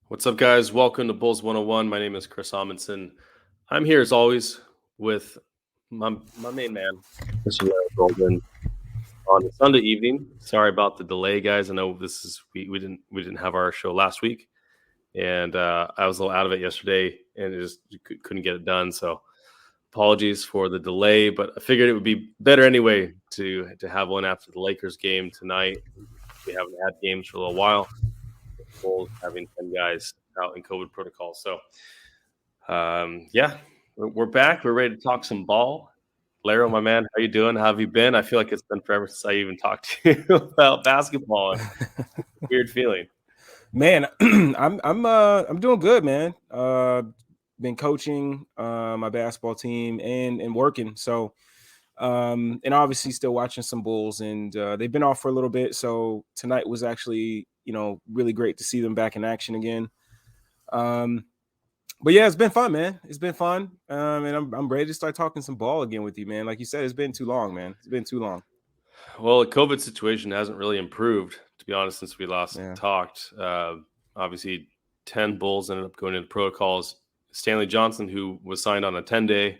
What's up, guys? Welcome to Bulls 101. My name is Chris Amundsen. I'm here as always with my main man, Mr. Larry Golden, on a Sunday evening. Sorry about the delay, guys. I know we didn't have our show last week, and I was a little out of it yesterday, and couldn't get it done. So apologies for the delay, but I figured it would be better anyway to have one after the Lakers game tonight. We haven't had games for a little while. Bulls having 10 guys out in COVID protocol. So, we're back. We're ready to talk some ball. Larro, my man, how you doing? How have you been? I feel like it's been forever since I even talked to you about basketball. Weird feeling. Man, I'm doing good, man. Been coaching my basketball team and working. So and obviously still watching some Bulls, and they've been off for a little bit. So tonight was actually, really great to see them back in action again. But yeah, it's been fun, man. It's been fun. And I'm ready to start talking some ball again with you, man. Like you said, it's been too long, man. It's been too long. Well, the COVID situation hasn't really improved, to be honest, since we last talked. Obviously, 10 Bulls ended up going into protocols. Stanley Johnson, who was signed on a 10-day,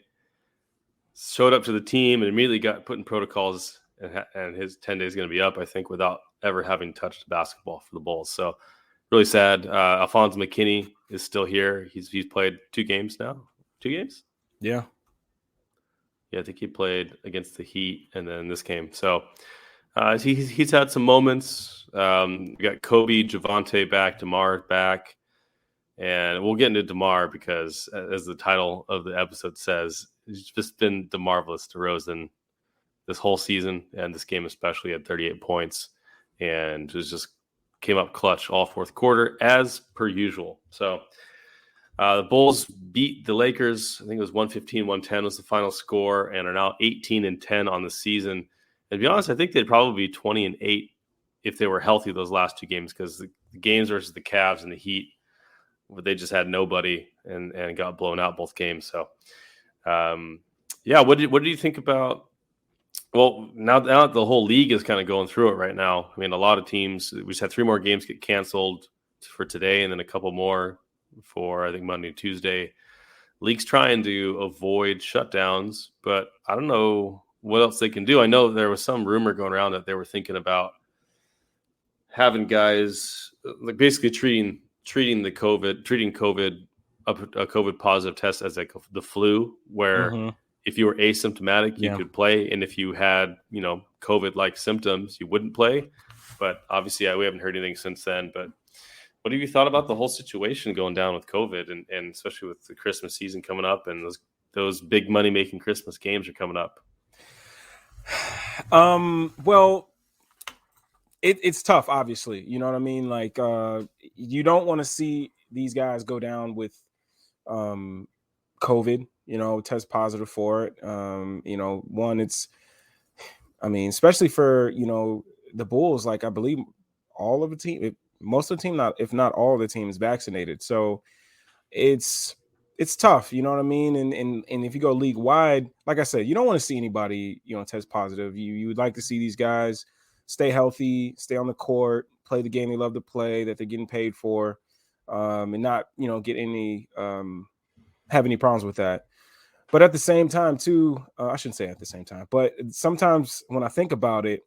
showed up to the team and immediately got put in protocols, and his 10 days is going to be up, I think, without ever having touched basketball for the Bulls. So really sad. Alphonso McKinney is still here. He's played 2 games now. 2 games? Yeah. Yeah, I think he played against the Heat and then this game. So he's had some moments. We got Kobe, Javante back, DeMar back. And we'll get into DeMar because, as the title of the episode says, it's just been DeMarvelous DeRozan this whole season, and this game especially at 38 points. And it just came up clutch all fourth quarter, as per usual. So the Bulls beat the Lakers. I think it was 115-110 was the final score, and are now 18-10 on the season. And to be honest, I think they'd probably be 20-8 if they were healthy those last 2 games, because the games versus the Cavs and the Heat, they just had nobody and got blown out both games. So, what did you think about? Well, now the whole league is kind of going through it right now. I mean, a lot of teams, we just had 3 more games get canceled for today, and then a couple more for, I think, Monday and Tuesday. League's trying to avoid shutdowns, but I don't know what else they can do. I know there was some rumor going around that they were thinking about having guys like basically treating COVID a COVID positive test as like the flu, where if you were asymptomatic, you could play, and if you had COVID like symptoms, you wouldn't play. But obviously, we haven't heard anything since then. But what have you thought about the whole situation going down with COVID, and especially with the Christmas season coming up, and those big money making Christmas games are coming up? Well, it's tough, obviously. You know what I mean? Like, you don't want to see these guys go down with COVID, test positive for it. Especially for, the Bulls, like I believe all of the team, most of the team, if not all of the team, is vaccinated. So it's tough, you know what I mean? And if you go league wide, like I said, you don't want to see anybody, test positive. You would like to see these guys stay healthy, stay on the court, play the game they love to play, that they're getting paid for, and not, get any, have any problems with that. But at the same time, too, I shouldn't say at the same time, but sometimes when I think about it,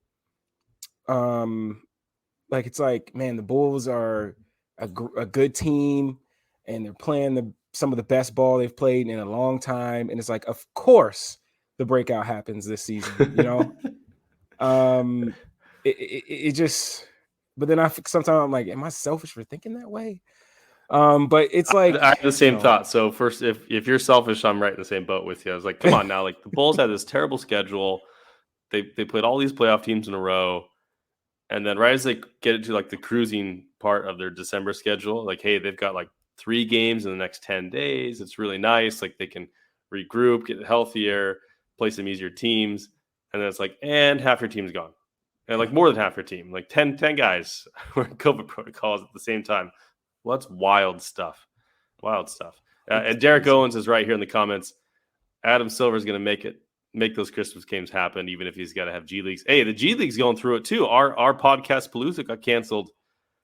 it's like, man, the Bulls are a good team, and they're playing some of the best ball they've played in a long time. And it's like, of course, the breakout happens this season, It just, but then sometimes I'm like, am I selfish for thinking that way? But it's like, I have the same thought. So first, if you're selfish, I'm right in the same boat with you. I was like, come on now, like the Bulls had this terrible schedule. They played all these playoff teams in a row, and then right as they get into like the cruising part of their December schedule, like, hey, they've got like 3 games in the next 10 days. It's really nice. Like they can regroup, get healthier, play some easier teams, and then it's like, and half your team's gone. And like more than half your team, like 10 guys were in COVID protocols at the same time. Well, that's wild stuff. Wild stuff. And Derek Owens is right here in the comments. Adam Silver is going to make those Christmas games happen, even if he's got to have G Leagues. Hey, the G League's going through it too. Our podcast Palooza got canceled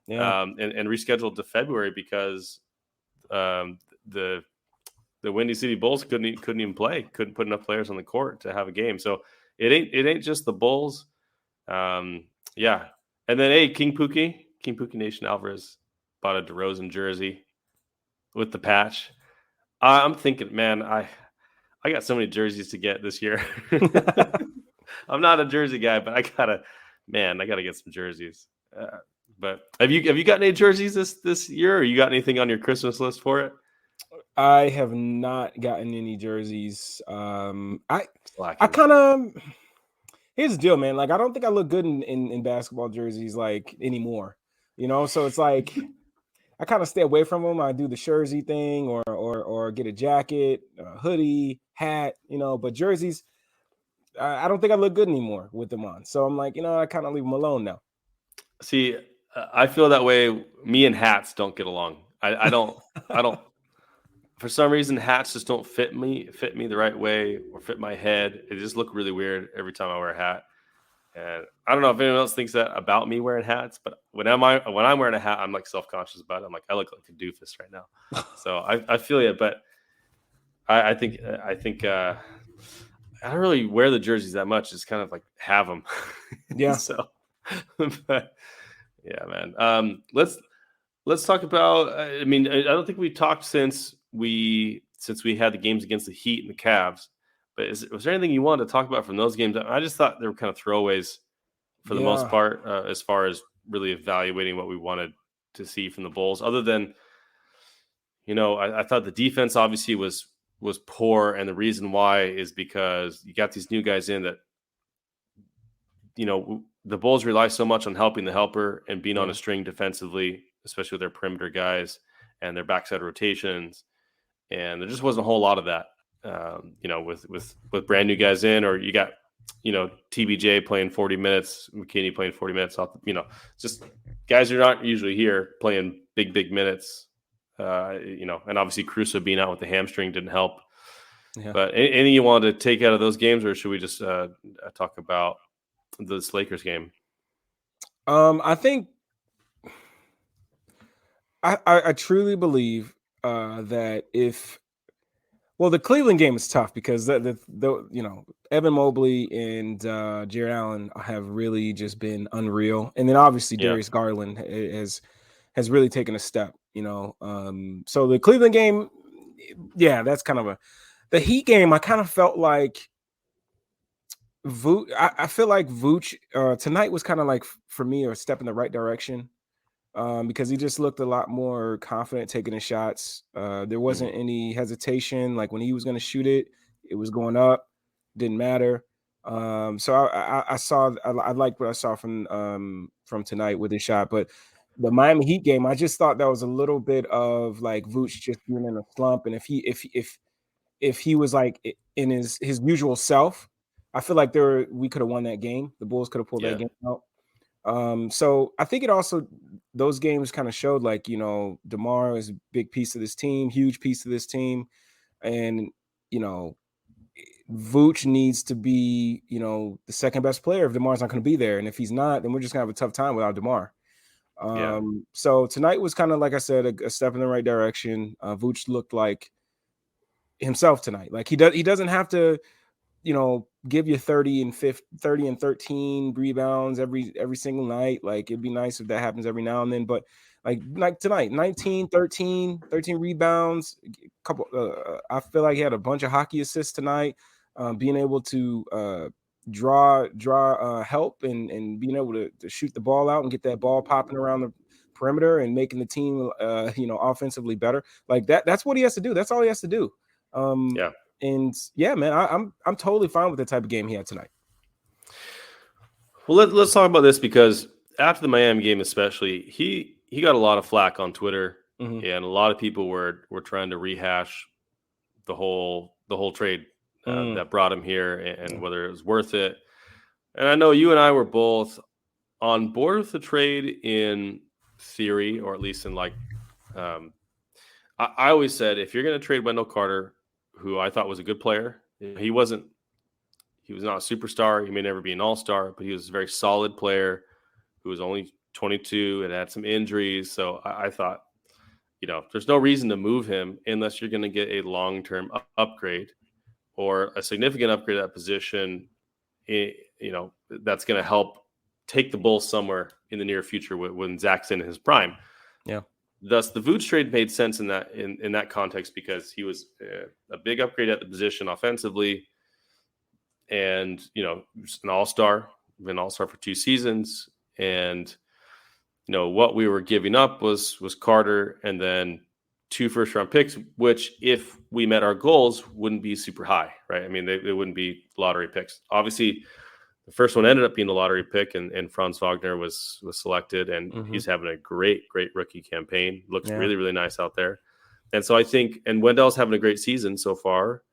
Yeah. and rescheduled to February because the Windy City Bulls couldn't even play, couldn't put enough players on the court to have a game. So it ain't just the Bulls. Yeah, and then King Pookie Nation Alvarez bought a DeRozan jersey with the patch. I'm thinking, man, I got so many jerseys to get this year. I'm not a jersey guy, but I gotta get some jerseys. But have you got any jerseys this year, or you got anything on your Christmas list for it? I have not gotten any jerseys. I Slacking. kind of here's the deal, man. Like, I don't think I look good in basketball jerseys like anymore. So it's like I kind of stay away from them. I do the jersey thing, or get a jacket, a hoodie, hat. But jerseys, I don't think I look good anymore with them on. So I'm like, I kind of leave them alone now. See, I feel that way. Me and hats don't get along. I don't. For some reason, hats just don't fit me the right way or fit my head. It just look really weird every time I wear a hat. And I don't know if anyone else thinks that about me wearing hats, but when I'm wearing a hat, I'm like self-conscious about it. I'm like, I look like a doofus right now. So I feel you, but I think I don't really wear the jerseys that much. It's kind of like have them. Yeah. So, but yeah, man. Let's talk about. I mean, I don't think we talked since we had the games against the Heat and the Cavs. But was there anything you wanted to talk about from those games? I just thought they were kind of throwaways for the most part, as far as really evaluating what we wanted to see from the Bulls. Other than, I thought the defense obviously was poor, and the reason why is because you got these new guys in that, the Bulls rely so much on helping the helper and being on a string defensively, especially with their perimeter guys and their backside rotations. And there just wasn't a whole lot of that. With brand new guys in, or you got, TBJ playing 40 minutes, McKinney playing 40 minutes off, just guys who are not usually here playing big minutes, and obviously Caruso being out with the hamstring didn't help. Yeah. But anything you wanted to take out of those games, or should we just talk about this Lakers game? I think I truly believe that the Cleveland game is tough because the Evan Mobley and Jared Allen have really just been unreal, and then obviously Darius Garland has really taken a step. So the Cleveland game, that's kind of the Heat game. I kind of felt like I feel like Vooch tonight was kind of like, for me, a step in the right direction. Because he just looked a lot more confident taking his shots. There wasn't any hesitation. Like when he was going to shoot it, it was going up. Didn't matter. So I liked what I saw from tonight with his shot. But the Miami Heat game, I just thought that was a little bit of like Vooch just being in a slump. And if he was like in his usual self, I feel like we could have won that game. The Bulls could have pulled that game out. So I think it also, those games kind of showed like, DeMar is a big piece of this team, huge piece of this team. And, Vooch needs to be, the second best player if DeMar's not going to be there. And if he's not, then we're just going to have a tough time without DeMar. So tonight was kind of, like I said, a step in the right direction. Vooch looked like himself tonight. Like he doesn't have to, give you 30 and 13 rebounds every single night. Like it'd be nice if that happens every now and then, but like tonight, 19, 13 rebounds, couple. I feel like he had a bunch of hockey assists tonight. Being able to draw help and being able to shoot the ball out and get that ball popping around the perimeter and making the team, offensively better. Like that's what he has to do. That's all he has to do. And man, I'm totally fine with the type of game he had tonight. Well, let's talk about this, because after the Miami game, especially, he got a lot of flack on Twitter, and a lot of people were trying to rehash the whole trade that brought him here and whether it was worth it. And I know you and I were both on board with the trade in theory, or at least in like, I always said, if you're going to trade Wendell Carter, who I thought was a good player, he was not a superstar. He may never be an all-star, but he was a very solid player who was only 22 and had some injuries. So I thought, there's no reason to move him unless you're going to get a long-term upgrade or a significant upgrade at that position, that's going to help take the Bulls somewhere in the near future when Zach's in his prime. Yeah. Thus, the Vooch trade made sense in that context because he was a big upgrade at the position offensively, and an all-star, been all-star for 2 seasons, and what we were giving up was Carter and then 2 first-round picks, which if we met our goals wouldn't be super high, right? I mean, they wouldn't be lottery picks. Obviously, the first one ended up being a lottery pick, and Franz Wagner was selected, and he's having a great rookie campaign. Looks really, really nice out there. And so I think, and Wendell's having a great season so far.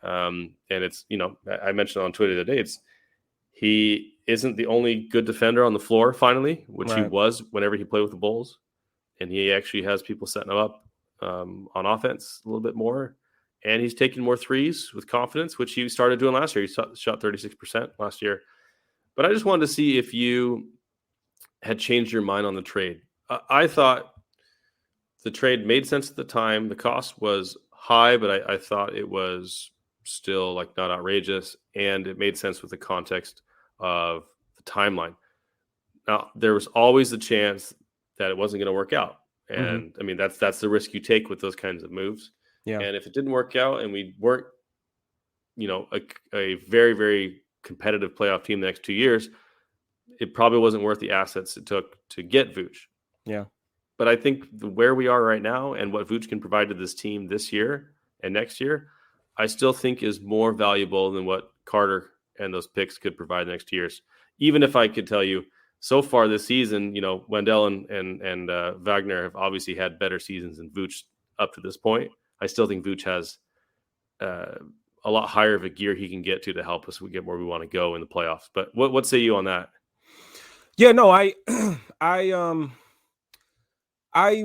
And it's, I mentioned on Twitter the other day, he isn't the only good defender on the floor finally, which he was whenever he played with the Bulls. And he actually has people setting him up on offense a little bit more. And he's taking more threes with confidence, which he started doing last year. He shot 36% last year. But I just wanted to see if you had changed your mind on the trade. I thought the trade made sense at the time. The cost was high, but I thought it was still not outrageous. And it made sense with the context of the timeline. Now, there was always the chance that it wasn't going to work out. And I mean, that's the risk you take with those kinds of moves. Yeah. And if it didn't work out and we weren't, a very, very competitive playoff team the next 2 years, it probably wasn't worth the assets it took to get Vooch. Yeah. But I think where we are right now and what Vooch can provide to this team this year and next year, I still think is more valuable than what Carter and those picks could provide the next 2 years. Even if I could tell you, so far this season, Wendell and Wagner have obviously had better seasons than Vooch up to this point. I still think Vooch has a lot higher of a gear he can get to help us get where we want to go in the playoffs. But what say you on that? Yeah, no, it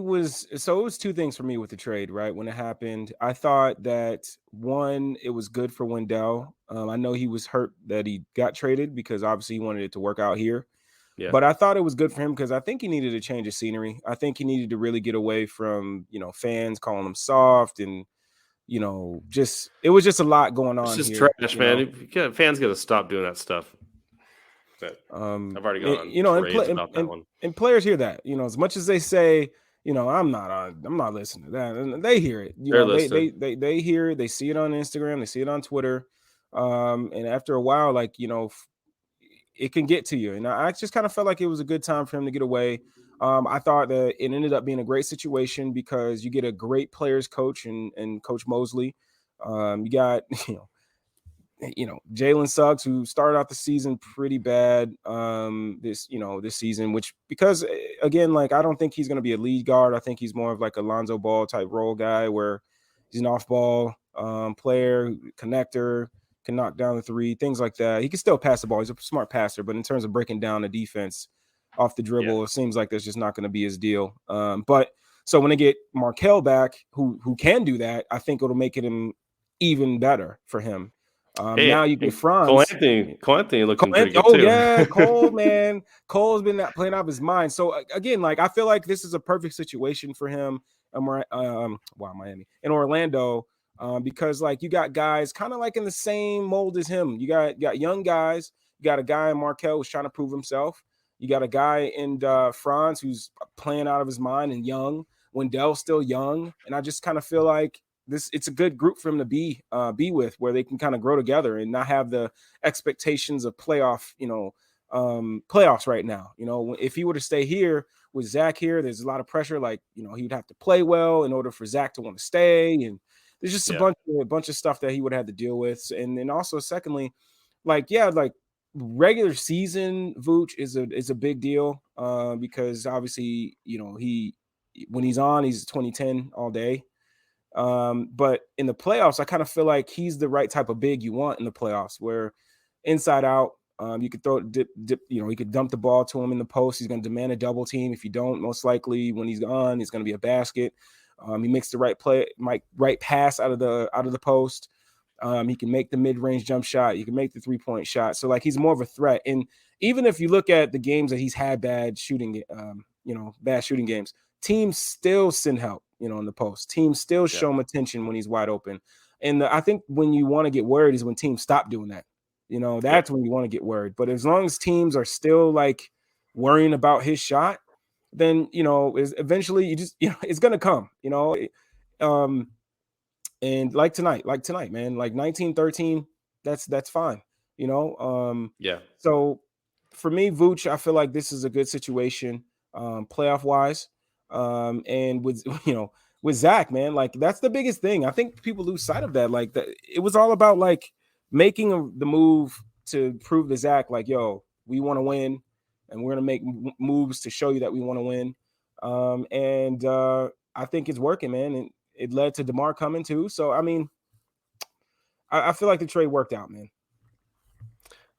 was 2 things for me with the trade, right? When it happened, I thought that one, it was good for Wendell. I know he was hurt that he got traded because obviously he wanted it to work out here. Yeah. But I thought it was good for him because I think he needed a change of scenery. I think he needed to really get away from, fans calling him soft and, it was just a lot going on. It's just here, trash, man. Fans got to stop doing that stuff. But I've already gone on about that one. And players hear that, as much as they say, I'm not listening to that, and they hear it. They hear it. They see it on Instagram. They see it on Twitter. And after a while, it can get to you. And I just kind of felt like it was a good time for him to get away. I thought that it ended up being a great situation because you get a great players coach and Coach Mosley. You got, Jalen Suggs, who started out the season pretty bad this season, which because again, I don't think he's going to be a lead guard. I think he's more of a Lonzo Ball type role guy where he's an off ball player, connector, can knock down the three, things like that. He can still pass the ball. He's a smart passer, but in terms of breaking down the defense off the dribble, it seems like that's just not going to be his deal. But so when they get Markelle back, who can do that, I think it'll make him even better for him. Now you get Franz. Cole Anthony looking pretty good too. Oh yeah, Cole, man. Cole's been playing out of his mind. So again, I feel like this is a perfect situation for him. Miami in Orlando. Because you got guys kind of in the same mold as him. You got young guys. You got a guy in Markelle who's trying to prove himself. You got a guy in Franz who's playing out of his mind and young. Wendell's still young, and I just kind of feel like it's a good group for him to be with, where they can kind of grow together and not have the expectations of playoffs right now. If he were to stay here with Zach here, there's a lot of pressure. He'd have to play well in order for Zach to want to stay, and there's just a bunch of stuff that he would have to deal with. And then also, secondly, regular season Vooch is a big deal because obviously, when he's on, he's 2010 all day. But in the playoffs, I kind of feel like he's the right type of big you want in the playoffs, where inside out, you could throw dip, he could dump the ball to him in the post. He's going to demand a double team. If you don't, most likely when he's on, it's going to be a basket. He makes the right pass out of the post. He can make the mid-range jump shot. You can make the 3-point shot. So he's more of a threat. And even if you look at the games that he's had bad shooting, bad shooting games, teams still send help, in the post. Teams still show him attention when he's wide open. And I think when you want to get worried is when teams stop doing that. That's when you want to get worried. But as long as teams are still like worrying about his shot, then eventually you just it's gonna come. And like tonight, man, like 19-13, that's fine. Yeah. So for me, Vooch, I feel like this is a good situation, playoff wise. And with with Zach, man, like that's the biggest thing. I think people lose sight of that. Like that, it was all about like making the move to prove to Zach, like, yo, we want to win, and we're gonna make moves to show you that we want to win. And I think it's working, man. And it led to DeMar coming too. So I mean, I feel like the trade worked out, man.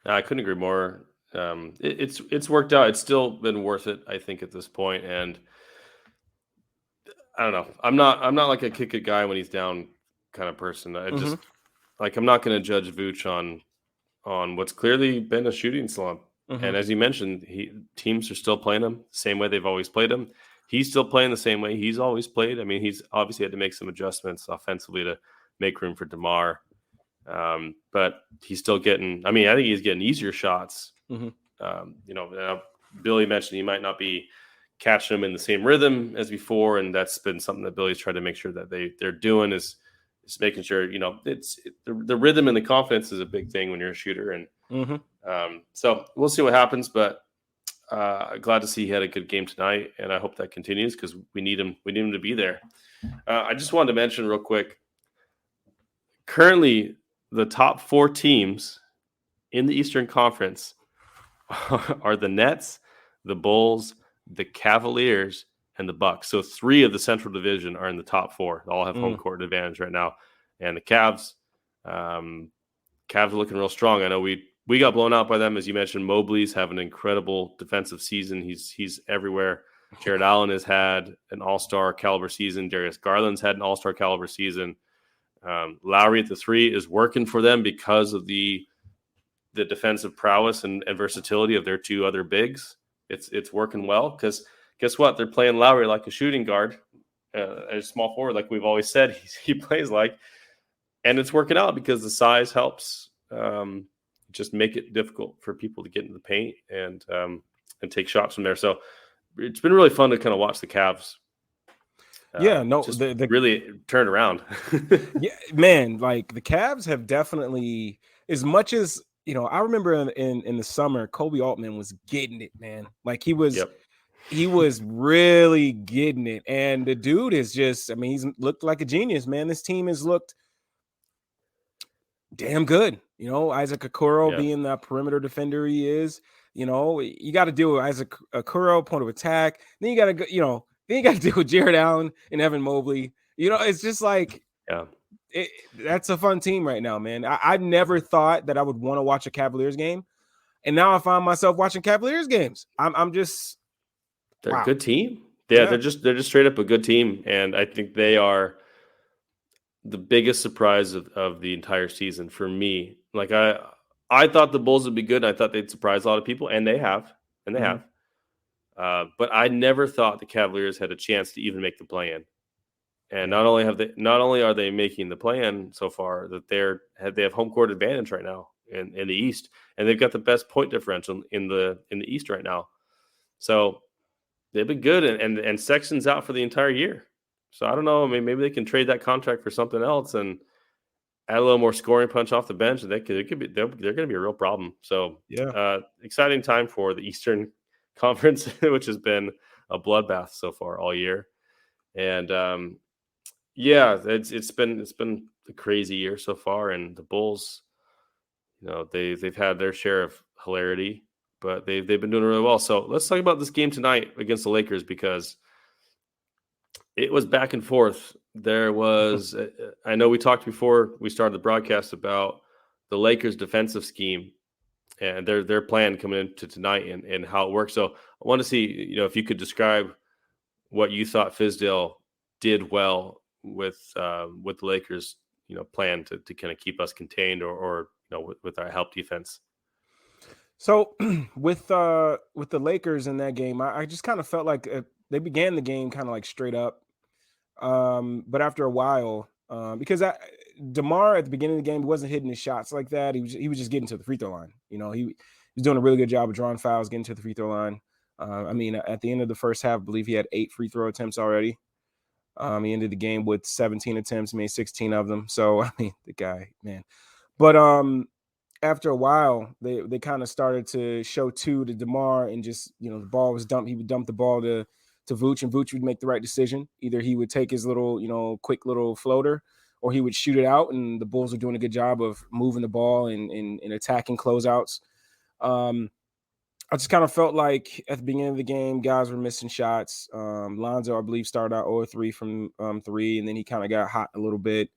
I couldn't agree more. It's worked out. It's still been worth it, I think, at this point. And I don't know. I'm not like a kick it guy when he's down kind of person. I just like I'm not going to judge Vooch on what's clearly been a shooting slump. And as you mentioned, teams are still playing him the same way they've always played him. He's still playing the same way he's always played. I mean, he's obviously had to make some adjustments offensively to make room for DeMar. But he's still getting, I mean, I think he's getting easier shots. Billy mentioned he might not be catching them in the same rhythm as before. And that's been something that Billy's tried to make sure that they're doing is making sure, it's the rhythm and the confidence is a big thing when you're a shooter. And so we'll see what happens, but glad to see he had a good game tonight. And I hope that continues because we need him to be there. I just wanted to mention real quick, currently the top 4 teams in the Eastern Conference are the Nets, the Bulls, the Cavaliers, and the Bucks. So 3 of the Central Division are in the top 4. They all have home court advantage right now. And the Cavs are looking real strong. I know we got blown out by them. As you mentioned, Mobley's having an incredible defensive season. He's everywhere. Jared Allen has had an all-star caliber season. Darius Garland's had an all-star caliber season. Lowry at the 3 is working for them because of the defensive prowess and versatility of their 2 other bigs. It's working well because guess what? They're playing Lowry like a shooting guard, a small forward, like we've always said he plays like, and it's working out because the size helps just make it difficult for people to get into the paint and take shots from there. So it's been really fun to kind of watch the Cavs. The really turned around. Yeah, man, like the Cavs have definitely, as much as I remember in the summer, Kobe Altman was getting it, man. Like he was really getting it. And the dude is just, I mean, he's looked like a genius, man. This team has looked damn good. Isaac Okoro being the perimeter defender he is. You got to deal with Isaac Okoro, point of attack. Then you got to go, then you got to deal with Jared Allen and Evan Mobley. It's just like, that's a fun team right now, man. I never thought that I would want to watch a Cavaliers game, and now I find myself watching Cavaliers games. They're a good team. They're just straight up a good team, and I think they are the biggest surprise of the entire season for me. Like I thought the Bulls would be good. And I thought they'd surprise a lot of people, and they have. But I never thought the Cavaliers had a chance to even make the play-in. And not only are they making the play-in so far, that they have home court advantage right now in the East, and they've got the best point differential in the East right now. So they've been good, and Sexton's out for the entire year. So I don't know. I mean, maybe they can trade that contract for something else and add a little more scoring punch off the bench. They're going to be a real problem. So exciting time for the Eastern Conference, which has been a bloodbath so far all year. And it's been a crazy year so far. And the Bulls, they've had their share of hilarity, but they've been doing really well. So let's talk about this game tonight against the Lakers because it was back and forth. There was, I know we talked before we started the broadcast about the Lakers' defensive scheme and their plan coming into tonight and how it works. So I want to see, if you could describe what you thought Fizdale did well with the Lakers, plan to kind of keep us contained or with our help defense. So with the Lakers in that game, I just kind of felt like they began the game kind of like straight up. But after a while, because DeMar at the beginning of the game he wasn't hitting his shots like that. He was just getting to the free throw line. He was doing a really good job of drawing fouls, getting to the free throw line. I mean, at the end of the first half, I believe he had 8 free throw attempts already. He ended the game with 17 attempts, made 16 of them. So I mean, the guy, man. But after a while, they kind of started to show two to DeMar, and just the ball was dumped. He would dump the ball to Vooch, and Vooch would make the right decision. Either he would take his little quick little floater, or he would shoot it out. And the Bulls were doing a good job of moving the ball and attacking closeouts. I just kind of felt like at the beginning of the game, guys were missing shots. Lonzo, I believe, started out 0-3 from 3, and then he kind of got hot a little bit.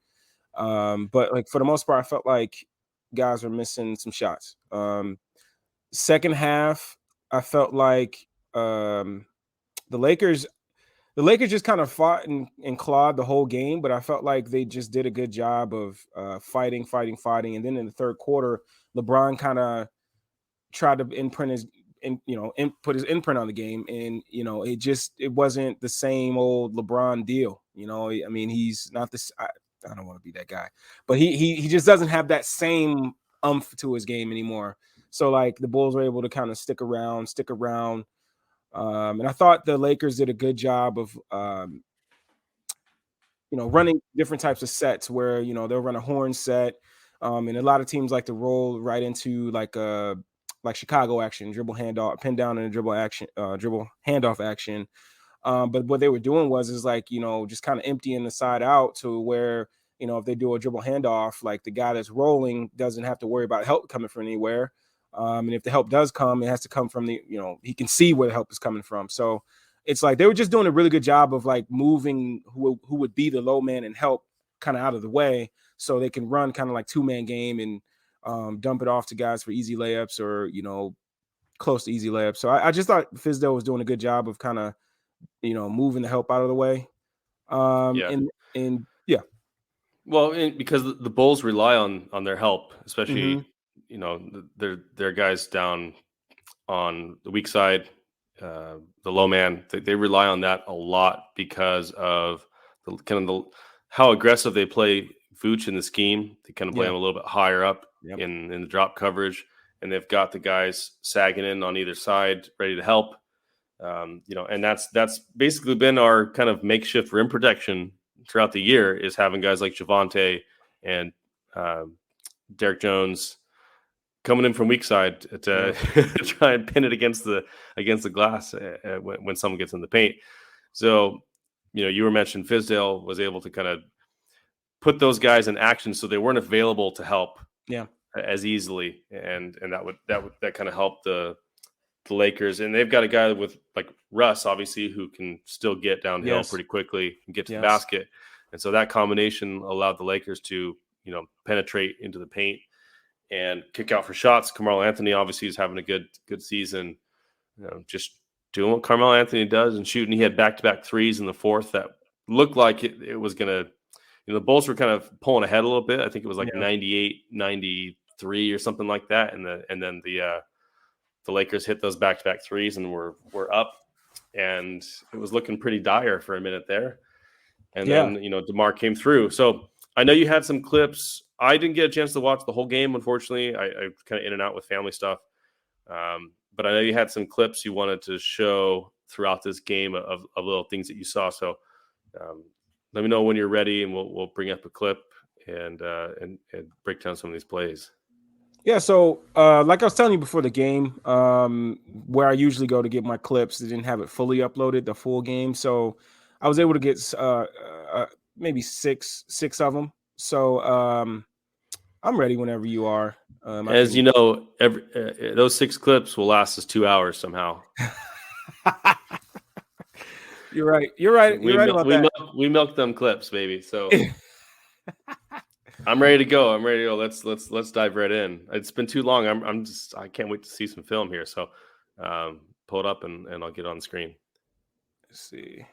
But like for the most part, I felt like guys were missing some shots. Second half, I felt like the Lakers just kind of fought and clawed the whole game, but I felt like they just did a good job of fighting. And then in the third quarter, LeBron kind of tried to put his imprint on the game, and it wasn't the same old LeBron deal. I mean, he's not this. I don't want to be that guy, but he just doesn't have that same umph to his game anymore. So like the Bulls were able to kind of stick around. And I thought the Lakers did a good job of running different types of sets where they'll run a horn set. And a lot of teams like to roll right into like Chicago action, dribble handoff, pin down, and a dribble handoff action. But what they were doing is like, just kind of emptying the side out to where, if they do a dribble handoff, like the guy that's rolling doesn't have to worry about help coming from anywhere. And if the help does come, it has to come from he can see where the help is coming from. So it's like they were just doing a really good job of like moving who would be the low man and help kind of out of the way, so they can run kind of like 2-man game and dump it off to guys for easy layups or, close to easy layups. So I just thought Fizdale was doing a good job of kind of, moving the help out of the way. Yeah. And yeah. Well, because the Bulls rely on their help, Mm-hmm. especially their guys down on the weak side, the low man. They rely on that a lot because of how aggressive they play Vooch in the scheme. They kind of play Yeah. him a little bit higher up Yep. in the drop coverage, and they've got the guys sagging in on either side, ready to help. And that's basically been our kind of makeshift rim protection throughout the year, is having guys like Javonte and Derek Jones coming in from weak side to try and pin it against the glass when someone gets in the paint. So, you were mentioning Fizdale was able to kind of put those guys in action, so they weren't available to help as easily, and that kind of helped the Lakers. And they've got a guy with like Russ, obviously, who can still get downhill pretty quickly and get to the basket. And so that combination allowed the Lakers to, penetrate into the paint and kick out for shots. Carmelo Anthony obviously is having a good season, just doing what Carmelo Anthony does and shooting. He had back-to-back threes in the fourth that looked like it was going to, the Bulls were kind of pulling ahead a little bit. I think it was like 98-93 or something like that. And then the Lakers hit those back-to-back threes and were up, and it was looking pretty dire for a minute there. And then, DeMar came through. So I know you had some clips. I didn't get a chance to watch the whole game, unfortunately. I kind of in and out with family stuff. But I know you had some clips you wanted to show throughout this game of little things that you saw. So let me know when you're ready, and we'll bring up a clip and break down some of these plays. Yeah, so like I was telling you before the game, where I usually go to get my clips, they didn't have it fully uploaded, the full game. So I was able to get maybe six of them. So I'm ready whenever you are. As you know, those 6 clips will last us 2 hours somehow. You're right. You're right about that. We milk them clips, baby. So I'm ready to go. Let's dive right in. It's been too long. I can't wait to see some film here. So pull it up and I'll get on the screen. Let's see.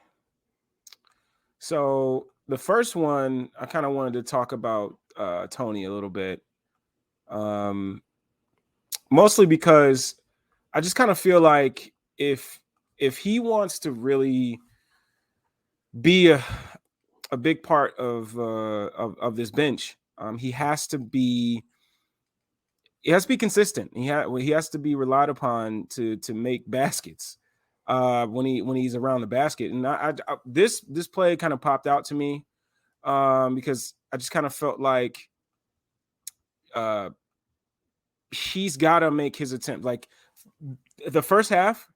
So the first one, I kind of wanted to talk about Tony a little bit. Mostly because I just kind of feel like if he wants to really be a big part of this bench, he has to be consistent. He has to be relied upon to make baskets when he's around the basket. And this play kind of popped out to me because I just kind of felt like he's got to make his attempt. Like the first half,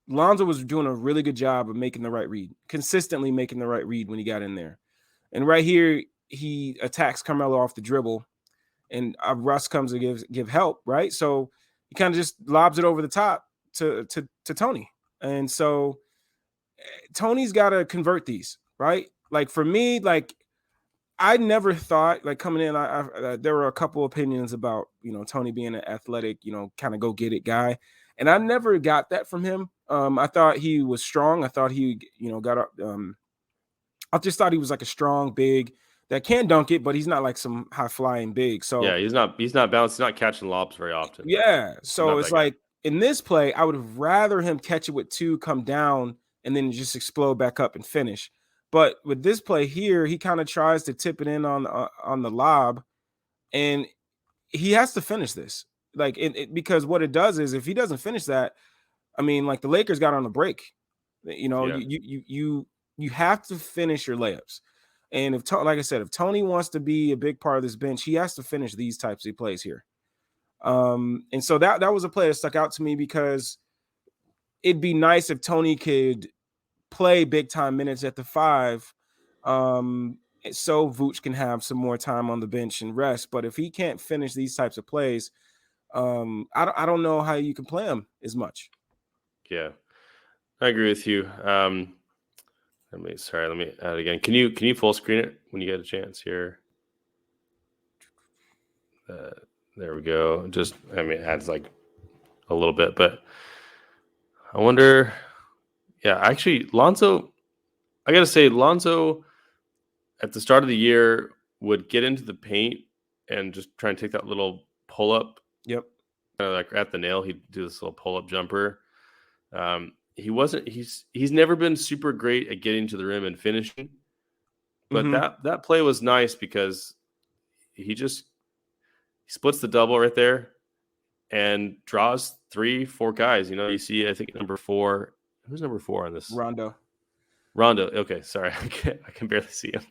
Lonzo was doing a really good job of making the right read, consistently making the right read when he got in there. And right here, he attacks Carmelo off the dribble, and Russ comes to give help, right? So he kind of just lobs it over the top to Tony. And so Tony's got to convert these, right? Like for me, like I never thought, like coming in, there were a couple opinions about, Tony being an athletic, kind of go get it guy. And I never got that from him. I thought he was strong. I thought he, got up. I just thought he was like a strong, big that can dunk it, but he's not like some high flying big. So yeah, he's not balanced. He's not catching lobs very often. Yeah. So it's like in this play, I would rather him catch it with two, come down, and then just explode back up and finish. But with this play here, he kind of tries to tip it in on the lob, and he has to finish this. Like because what it does is if he doesn't finish that, I mean, like the Lakers got on the break. You have to finish your layups. And like I said, if Tony wants to be a big part of this bench, he has to finish these types of plays here. And so that was a play that stuck out to me because it'd be nice if Tony could play big time minutes at the 5, so Vooch can have some more time on the bench and rest. But if he can't finish these types of plays, I don't know how you can play him as much. Yeah, I agree with you. Let me add it again. Can you full screen it when you get a chance here? There we go. It adds like a little bit, but I wonder. Yeah, actually, Lonzo, I got to say, Lonzo at the start of the year would get into the paint and just try and take that little pull up. Yep. Kind of like at the nail, he'd do this little pull up jumper. He's never been super great at getting to the rim and finishing, but that play was nice because he splits the double right there and draws 3-4 guys. You see, I think number 4. Who's number 4 on this? Rondo. Okay, sorry, I can barely see him.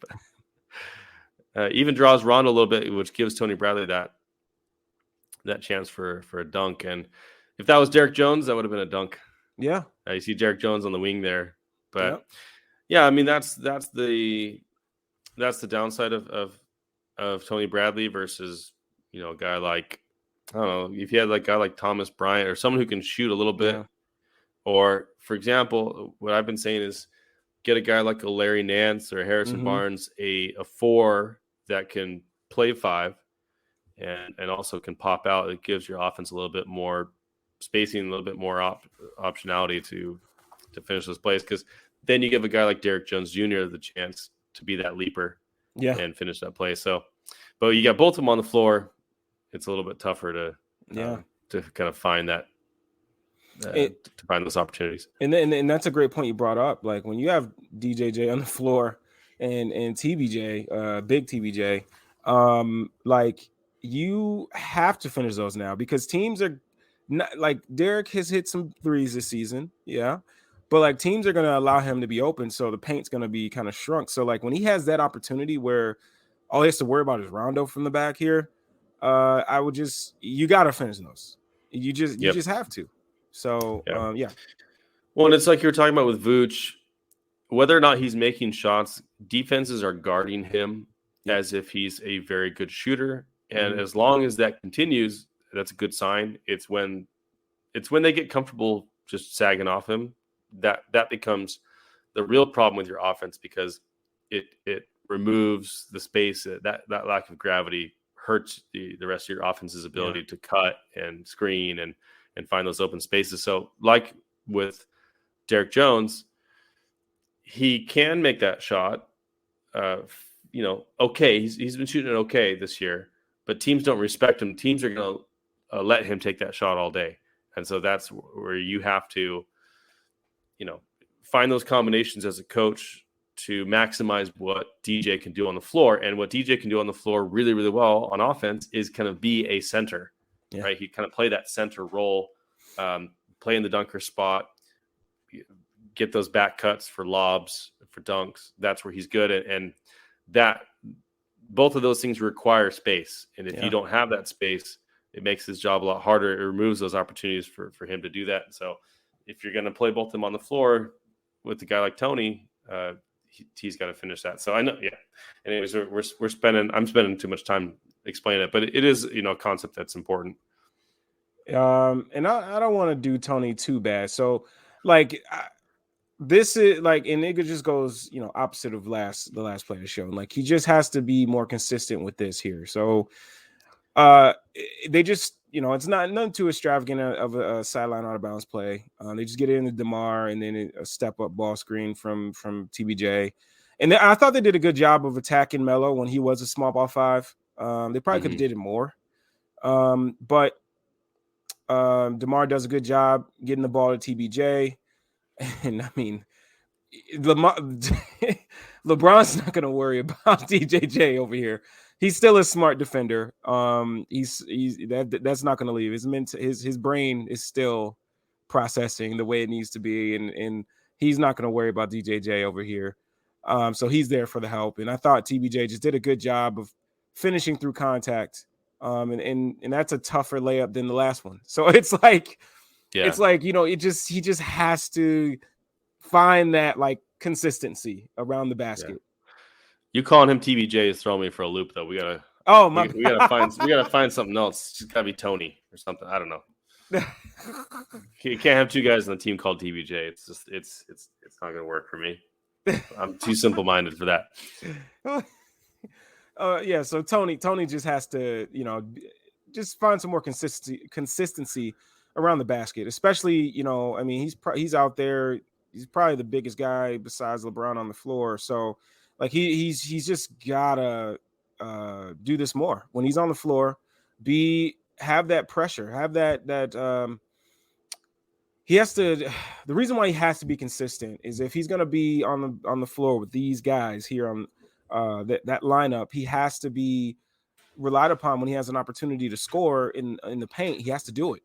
Even draws Rondo a little bit, which gives Tony Bradley that chance for a dunk. And if that was Derek Jones, that would have been a dunk. Yeah, you see Derek Jones on the wing there, but yeah, I mean that's the downside of Tony Bradley versus a guy like, I don't know, if you had like a guy like Thomas Bryant or someone who can shoot a little bit, or for example, what I've been saying is get a guy like a Larry Nance or Harrison Barnes, a 4 that can play 5 and also can pop out. It gives your offense a little bit more spacing, a little bit more optionality to finish those plays, because then you give a guy like Derek Jones Jr. the chance to be that leaper and finish that play. So, but you got both of them on the floor. It's a little bit tougher to kind of find that to find those opportunities. And that's a great point you brought up. Like when you have DJJ on the floor and TBJ, big TBJ, like you have to finish those now because teams are not, like Derek has hit some threes this season, but like teams are going to allow him to be open, so the paint's going to be kind of shrunk. So like when he has that opportunity where all he has to worry about is Rondo from the back here, you got to finish those. You just have to. So Well, and it's like you were talking about with Vooch, whether or not he's making shots, defenses are guarding him as if he's a very good shooter, and as long as that continues, that's a good sign. It's when they get comfortable just sagging off him that becomes the real problem with your offense, because it removes the space. That lack of gravity hurts the rest of your offense's ability to cut and screen and find those open spaces. So like with Derek Jones, he can make that shot. Okay, he's been shooting it okay this year, but teams don't respect him. Teams are going to let him take that shot all day. And so that's where you have to, find those combinations as a coach to maximize what DJ can do on the floor. And what DJ can do on the floor really, really well on offense is kind of be a center, right? He kind of play that center role, play in the dunker spot, get those back cuts for lobs, for dunks. That's where he's good. And that both of those things require space. And if you don't have that space, it makes his job a lot harder. It removes those opportunities for him to do that. And so if you're going to play both of them on the floor with a guy like Tony, he's got to finish that. So I know, Anyways, I'm spending too much time explaining it, but it is, a concept that's important. And I don't want to do Tony too bad. So this is and it just goes, opposite of the last play of the show. Like he just has to be more consistent with this here. So they just, it's nothing too extravagant of a sideline out of bounds play. They just get it into DeMar and then a step up ball screen from TBJ. And I thought they did a good job of attacking Melo when he was a small ball five. They probably could have did it more. But DeMar does a good job getting the ball to TBJ. And I memean, LeBron's not going to worry about DJJ over here. He's still a smart defender. That's not going to leave. His brain is still processing the way it needs to be, and he's not going to worry about DJJ over here. So he's there for the help. And I thought TBJ just did a good job of finishing through contact. And that's a tougher layup than the last one. So it's like, he just has to find that consistency around the basket. Yeah. You calling him TBJ is throwing me for a loop, though. We gotta find something else. It's just gotta be Tony or something. I don't know. You can't have two guys on the team called TBJ. It's just it's not gonna work for me. I'm too simple minded for that. So Tony just has to just find some more consistency around the basket, especially he's out there. He's probably the biggest guy besides LeBron on the floor. So he's just gotta do this more when he's on the floor. Have that pressure, have that he has to. The reason why he has to be consistent is if he's gonna be on the floor with these guys here on that lineup, he has to be relied upon when he has an opportunity to score in the paint. He has to do it,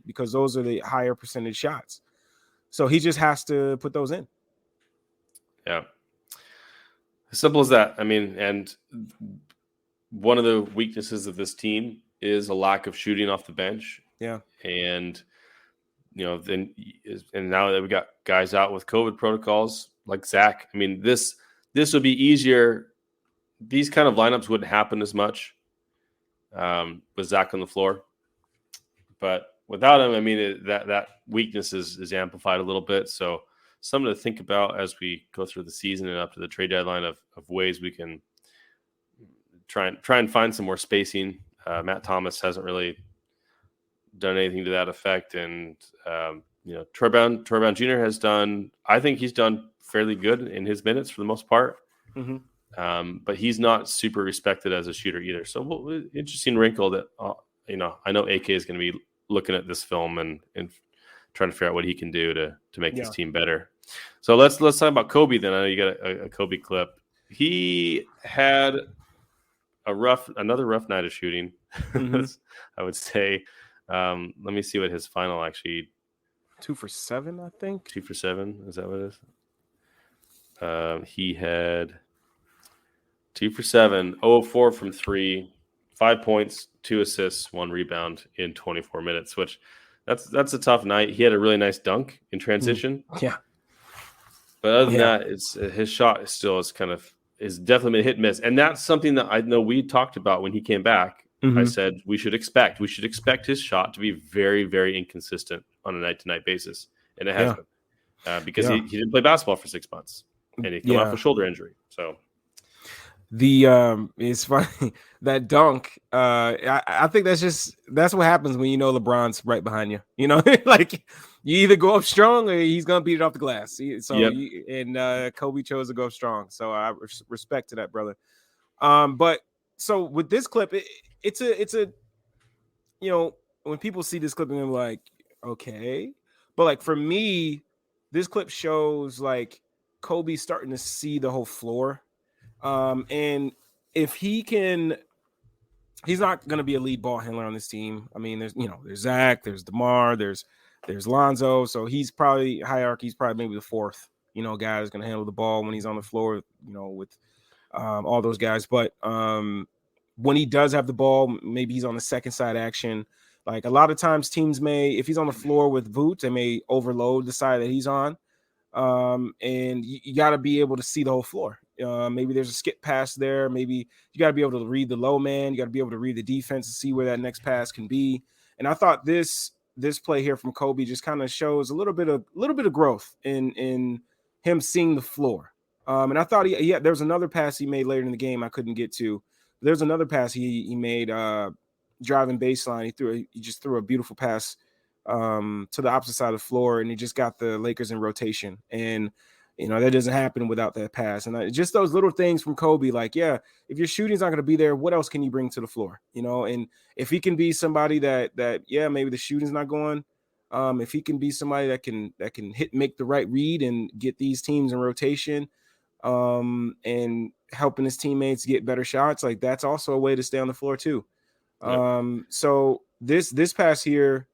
because those are the higher percentage shots. So he just has to put those in. Yeah. As simple as that. I mean, and one of the weaknesses of this team is a lack of shooting off the bench. Yeah. And, now that we got guys out with COVID protocols like Zach, I mean, this would be easier. These kind of lineups wouldn't happen as much with Zach on the floor. But without him, I mean, that weakness is amplified a little bit. So something to think about as we go through the season and up to the trade deadline of ways we can try and find some more spacing. Matt Thomas hasn't really done anything to that effect. And, Troy Brown Jr. has done, I think he's done fairly good in his minutes for the most part. Mm-hmm. But he's not super respected as a shooter either. So interesting wrinkle that, I know AK is going to be looking at this film and trying to figure out what he can do to make this team better. So let's talk about Kobe then. I know you got a Kobe clip. He had another rough night of shooting. Mm-hmm. I would say. Let me see what his final actually. 2 for 7, I think. 2 for 7. Is that what it is? He had 2 for 7, 0 of 4 from 3, 5 points, 2 assists, 1 rebound in 24 minutes, which that's a tough night. He had a really nice dunk in transition. Yeah. But other than that, his shot is definitely been hit and miss. And that's something that I know we talked about when he came back. Mm-hmm. I said we should expect his shot to be very, very inconsistent on a night-to-night basis. And it has been. Because he didn't play basketball for 6 months. And he came off a shoulder injury. So it's funny that dunk. I think that's what happens when LeBron's right behind you. You either go up strong or he's gonna beat it off the glass. Kobe chose to go strong. So I respect to that, brother. But so with this clip, it's a when people see this clip and they're like, okay, but like for me, this clip shows like Kobe starting to see the whole floor, and if he can, he's not going to be a lead ball handler on this team. I mean, there's Zach, there's DeMar, there's Lonzo, so he's probably hierarchy. He's probably maybe the fourth, guy that's going to handle the ball when he's on the floor, with all those guys. But when he does have the ball, maybe he's on the second side action. Like a lot of times teams may, if he's on the floor with Vooch, they may overload the side that he's on. And you got to be able to see the whole floor. Maybe there's a skip pass there. Maybe you got to be able to read the low man. You got to be able to read the defense and see where that next pass can be. And I thought this play here from Kobe just kind of shows a little bit of growth in him seeing the floor. And I thought there was another pass he made later in the game I couldn't get to. There's another pass he made driving baseline. He just threw a beautiful pass to the opposite side of the floor, and he just got the Lakers in rotation. And that doesn't happen without that pass. And just those little things from Kobe, like, yeah, if your shooting's not going to be there, what else can you bring to the floor? And if he can be somebody that maybe the shooting's not going, if he can be somebody that can make the right read and get these teams in rotation, and helping his teammates get better shots, like that's also a way to stay on the floor too. Yep. So this pass here,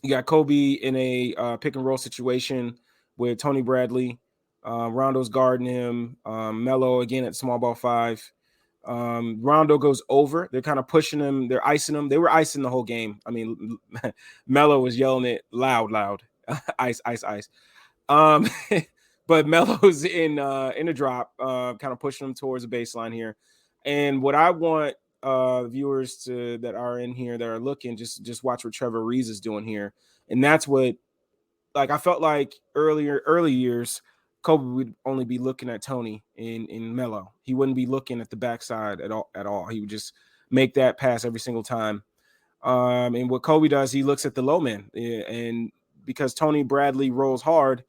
you got Kobe in a pick and roll situation with Tony Bradley. Rondo's guarding him. Melo again at small ball 5. Rondo goes over. They're kind of pushing him. They're icing him. They were icing the whole game. I mean, Melo was yelling it loud. Ice. But Melo's in a drop, kind of pushing him towards the baseline here. And what I want viewers that are in here that are looking, just watch what Trevor Reeves is doing here. And that's what, like, I felt like early years, Kobe would only be looking at Tony in Melo. He wouldn't be looking at the backside at all. He would just make that pass every single time. And what Kobe does, he looks at the low man. And because Tony Bradley rolls hard,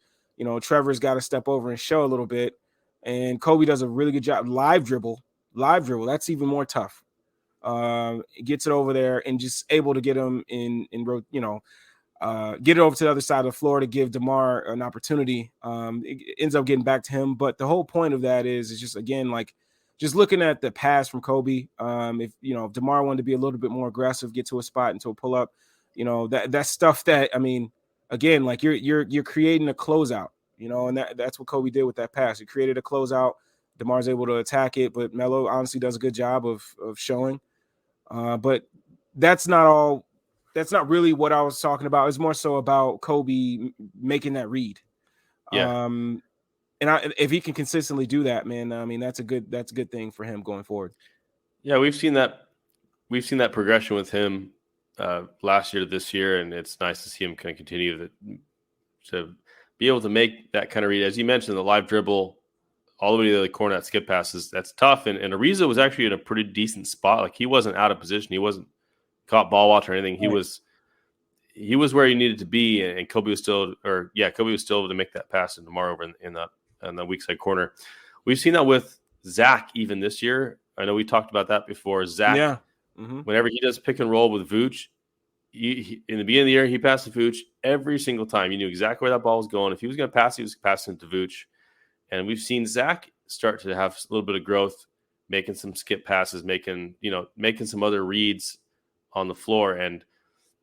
Trevor's got to step over and show a little bit. And Kobe does a really good job. Live dribble. That's even more tough. Gets it over there and just able to get him get it over to the other side of the floor to give DeMar an opportunity. It ends up getting back to him. But the whole point of that is just, again, like, just looking at the pass from Kobe. If DeMar wanted to be a little bit more aggressive, get to a spot into a pull up, that's stuff that, I mean, again, like you're creating a closeout, and that's what Kobe did with that pass. He created a closeout. DeMar's able to attack it, but Melo honestly does a good job of showing. But that's not all. That's not really what I was talking about. It's more so about Kobe making that read. Yeah. And if he can consistently do that, man, I mean, that's a good thing for him going forward. Yeah, we've seen that progression with him last year to this year, and it's nice to see him kind of continue to be able to make that kind of read. As you mentioned, the live dribble all the way to the corner, that skip passes, that's tough. And Ariza was actually in a pretty decent spot. Like, he wasn't out of position. He wasn't caught ball watch or anything. Right. He was where he needed to be, and Kobe was still able to make that pass to DeMar over in the weak side corner. We've seen that with Zach even this year. I know we talked about that before. Zach, yeah. Mm-hmm. Whenever he does pick and roll with Vooch, in the beginning of the year, he passed to Vooch every single time. He knew exactly where that ball was going. If he was going to pass, he was passing to Vooch. And we've seen Zach start to have a little bit of growth, making some skip passes, making some other reads on the floor. And,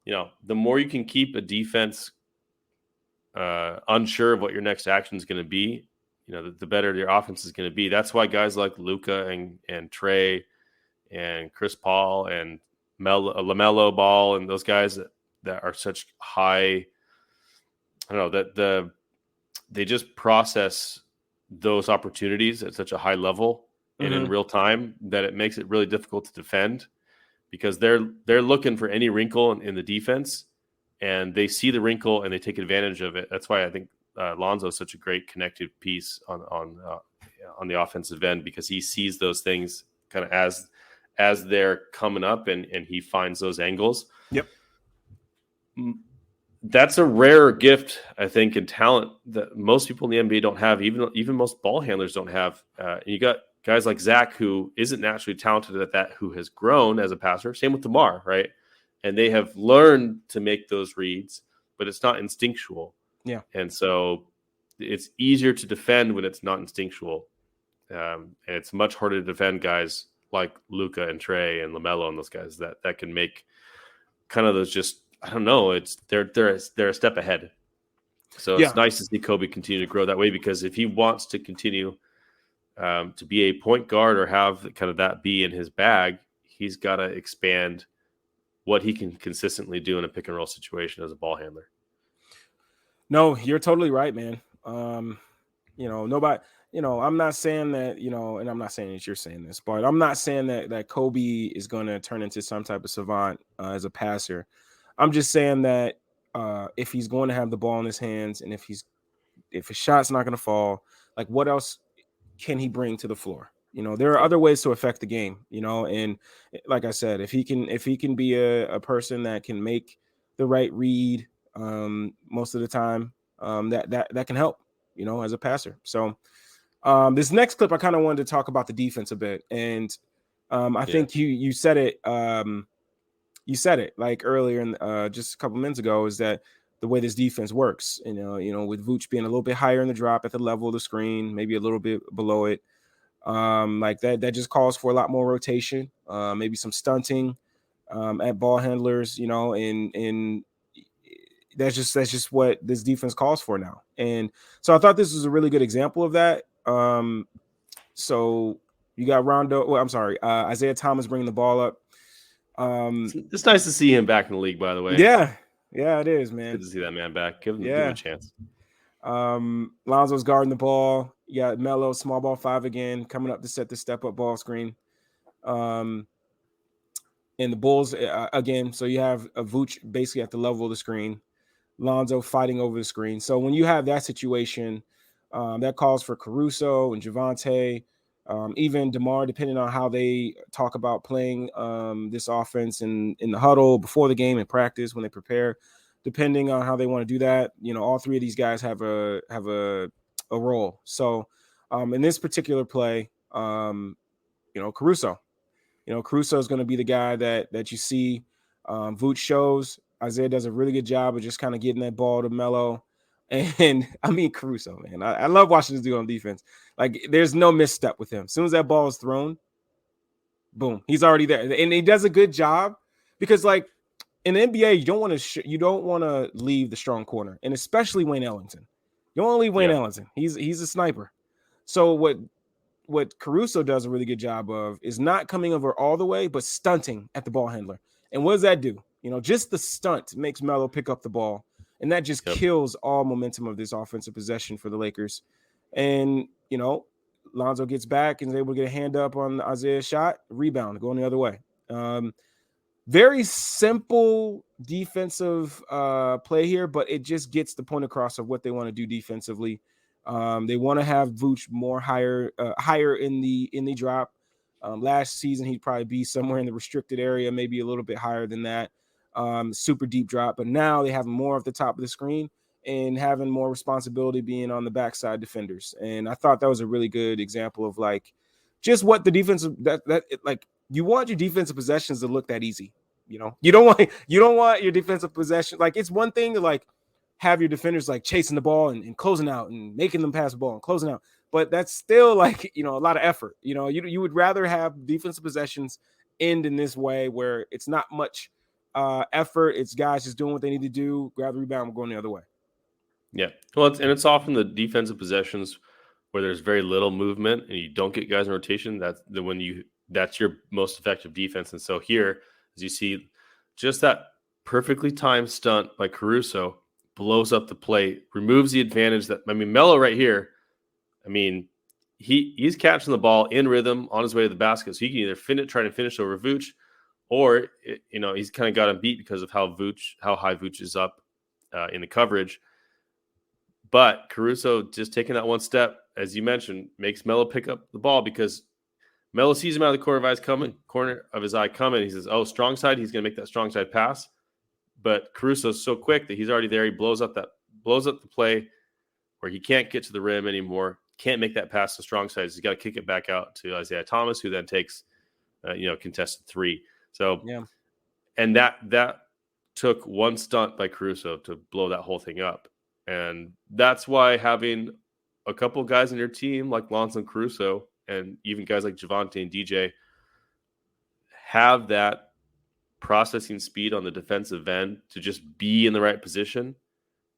the more you can keep a defense unsure of what your next action is going to be, the better your offense is going to be. That's why guys like Luka and Trey and Chris Paul and LaMelo Ball and those guys that are such high, I don't know, they just process those opportunities at such a high level and in real time that it makes it really difficult to defend, because they're looking for any wrinkle in the defense, and they see the wrinkle and they take advantage of it. That's why I think Lonzo is such a great connective piece on the offensive end, because he sees those things kind of as they're coming up, and he finds those angles. Yep. That's a rare gift, I think, and talent that most people in the NBA don't have. Even most ball handlers don't have. You got guys like Zach, who isn't naturally talented at that, who has grown as a passer. Same with DeMar, right? and they have learned to make those reads, but it's not instinctual. Yeah. And so it's easier to defend when it's not instinctual. And it's much harder to defend guys like Luka and Trey and LaMelo and those guys that can make kind of those just, I don't know, it's they're a step ahead. So it's nice to see Kobe continue to grow that way, because if he wants to continue to be a point guard or have kind of that be in his bag, he's got to expand what he can consistently do in a pick and roll situation as a ball handler. No, you're totally right, man. Nobody, I'm not saying that, and I'm not saying that you're saying this, but I'm not saying that Kobe is going to turn into some type of savant as a passer. I'm just saying that if he's going to have the ball in his hands, and if his shot's not going to fall, like, what else can he bring to the floor? There are other ways to affect the game, and like I said, if he can be a person that can make the right read most of the time, that can help, as a passer. So this next clip, I kind of wanted to talk about the defense a bit. And I think you said it. You said it like earlier, in just a couple minutes ago, is that the way this defense works, with Vooch being a little bit higher in the drop at the level of the screen, maybe a little bit below it, like that just calls for a lot more rotation, maybe some stunting at ball handlers, and that's just what this defense calls for now. And so I thought this was a really good example of that. So you got Isaiah Thomas bringing the ball up. It's nice to see him back in the league, by the way. Yeah, it is, man. Good to see that man back. Give him a chance. Lonzo's guarding the ball. You got Melo, small ball 5 again, coming up to set the step up ball screen. And the Bulls again. So you have a Vooch basically at the level of the screen, Lonzo fighting over the screen. So when you have that situation, that calls for Caruso and Javonte, even DeMar, depending on how they talk about playing this offense in the huddle before the game, in practice, when they prepare, depending on how they want to do that. All three of these guys have a role. So in this particular play, Caruso. Caruso is going to be the guy that you see. Vooch shows. Isaiah does a really good job of just kind of getting that ball to Melo. And I mean, Caruso, man, I love watching this dude on defense. Like, there's no misstep with him. As soon as that ball is thrown, boom, he's already there. And he does a good job, because, like, in the NBA, you don't want to leave the strong corner, and especially Wayne Ellington. You don't want to leave Wayne Ellington. He's a sniper. So what Caruso does a really good job of is not coming over all the way, but stunting at the ball handler. And what does that do? Just the stunt makes Melo pick up the ball, and that just kills all momentum of this offensive possession for the Lakers. And, Lonzo gets back and is able to get a hand up on Isaiah's shot, rebound, going the other way. Very simple defensive play here, but it just gets the point across of what they want to do defensively. They want to have Vooch more higher in the drop. Last season, he'd probably be somewhere in the restricted area, maybe a little bit higher than that. Super deep drop, but now they have more at the top of the screen and having more responsibility being on the backside defenders. And I thought that was a really good example of, like, just what the defensive like, you want your defensive possessions to look that easy. You don't want your defensive possession. Like, it's one thing to, like, have your defenders, like, chasing the ball and closing out and making them pass the ball and closing out, but that's still, like, a lot of effort. You would rather have defensive possessions end in this way, where it's not much effort. It's guys just doing what they need to do, grab the rebound, going the other way. Yeah. Well, it's often the defensive possessions where there's very little movement and you don't get guys in rotation. That's your most effective defense. And so here, as you see, just that perfectly timed stunt by Caruso blows up the plate, removes the advantage Melo right here. He's catching the ball in rhythm on his way to the basket. So he can either try to finish over Vooch, or, he's kind of got him beat because of how high Vooch is up in the coverage. But Caruso just taking that one step, as you mentioned, makes Melo pick up the ball, because Melo sees him out of the corner of his eye coming. He says, "Oh, strong side." He's going to make that strong side pass. But Caruso's so quick that he's already there. He blows up the play where he can't get to the rim anymore. Can't make that pass to strong side. He's got to kick it back out to Isaiah Thomas, who then takes, contested 3. So And that took one stunt by Caruso to blow that whole thing up. And that's why having a couple guys in your team like Lonzo and Caruso, and even guys like Javante and DJ, have that processing speed on the defensive end to just be in the right position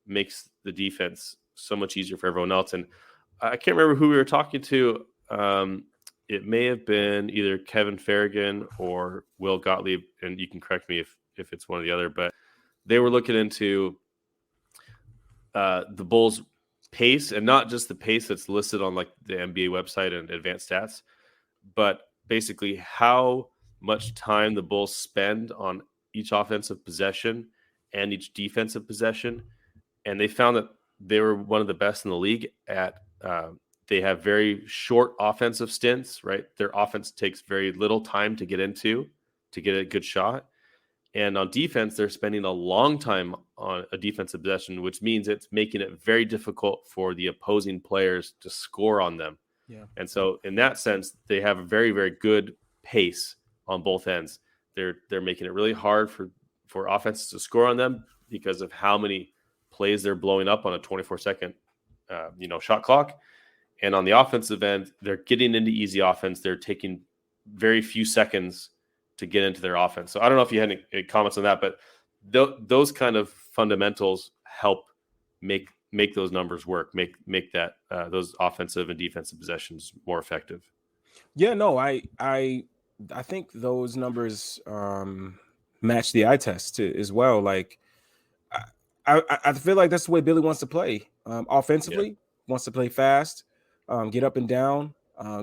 makes the defense so much easier for everyone else. And I can't remember who we were talking to. It may have been either Kevin Farragon or Will Gottlieb, and you can correct me if it's one or the other, but they were looking into the Bulls' pace, and not just the pace that's listed on like the NBA website and advanced stats, but basically how much time the Bulls spend on each offensive possession and each defensive possession. And they found that they were one of the best in the league at they have very short offensive stints, right? Their offense takes very little time to get into to get a good shot. And on defense, they're spending a long time on a defensive possession, which means it's making it very difficult for the opposing players to score on them. Yeah. And so in that sense, they have a very, very good pace on both ends. They're making it really hard for offenses to score on them because of how many plays they're blowing up on a 24-second shot clock. And on the offensive end, they're getting into easy offense. They're taking very few seconds to get into their offense. So I don't know if you had any comments on that, but those kind of fundamentals help make those numbers work, make that those offensive and defensive possessions more effective. Yeah, no, I think those numbers match the eye test as well. Like I feel like that's the way Billy wants to play. Offensively, wants to play fast, get up and down,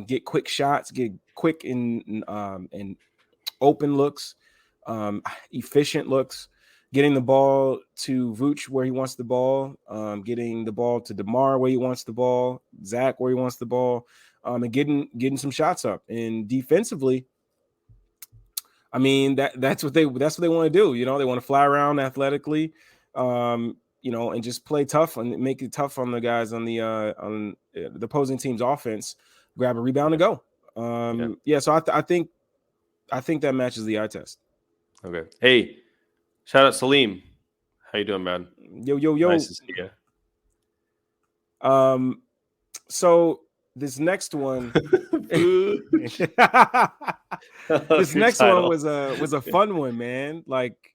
get quick shots, get quick and open looks, efficient looks, getting the ball to Vooch where he wants the ball, getting the ball to DeMar where he wants the ball, Zach where he wants the ball, and getting some shots up. And defensively, I mean that's what they want to do. You know, they want to fly around athletically, and just play tough and make it tough on the guys on the opposing team's offense. Grab a rebound and go. So I think that matches the eye test. Okay. Hey, shout out Salim. How you doing, man? Yo. Nice to see you. So this next one, this next one was a fun one, man. Like,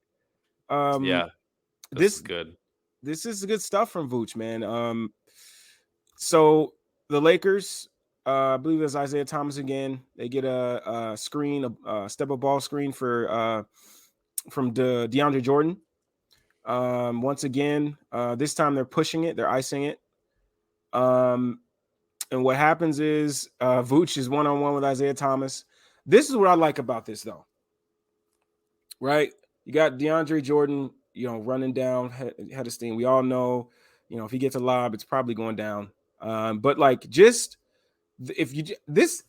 this is good. This is good stuff from Vooch, man. So the Lakers, I believe it's Isaiah Thomas again. They get a screen, a step-up ball screen from DeAndre Jordan. Once again, this time they're pushing it, they're icing it. And what happens is Vooch is one-on-one with Isaiah Thomas. This is what I like about this, though. Right? You got DeAndre Jordan, running down head of steam. We all know, if he gets a lob, it's probably going down. But like, just if you this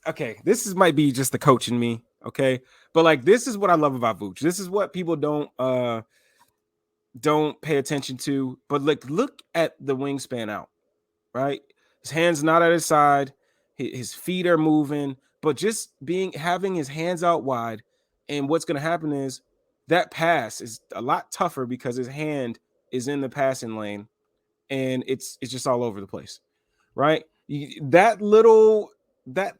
might be just the coach in me, okay? But like, this is what I love about Vooch. This is what people don't pay attention to. But like, look at the wingspan out, right? His hands not at his side, his feet are moving, but just having his hands out wide. And what's going to happen is that pass is a lot tougher because his hand is in the passing lane, and it's just all over the place, right?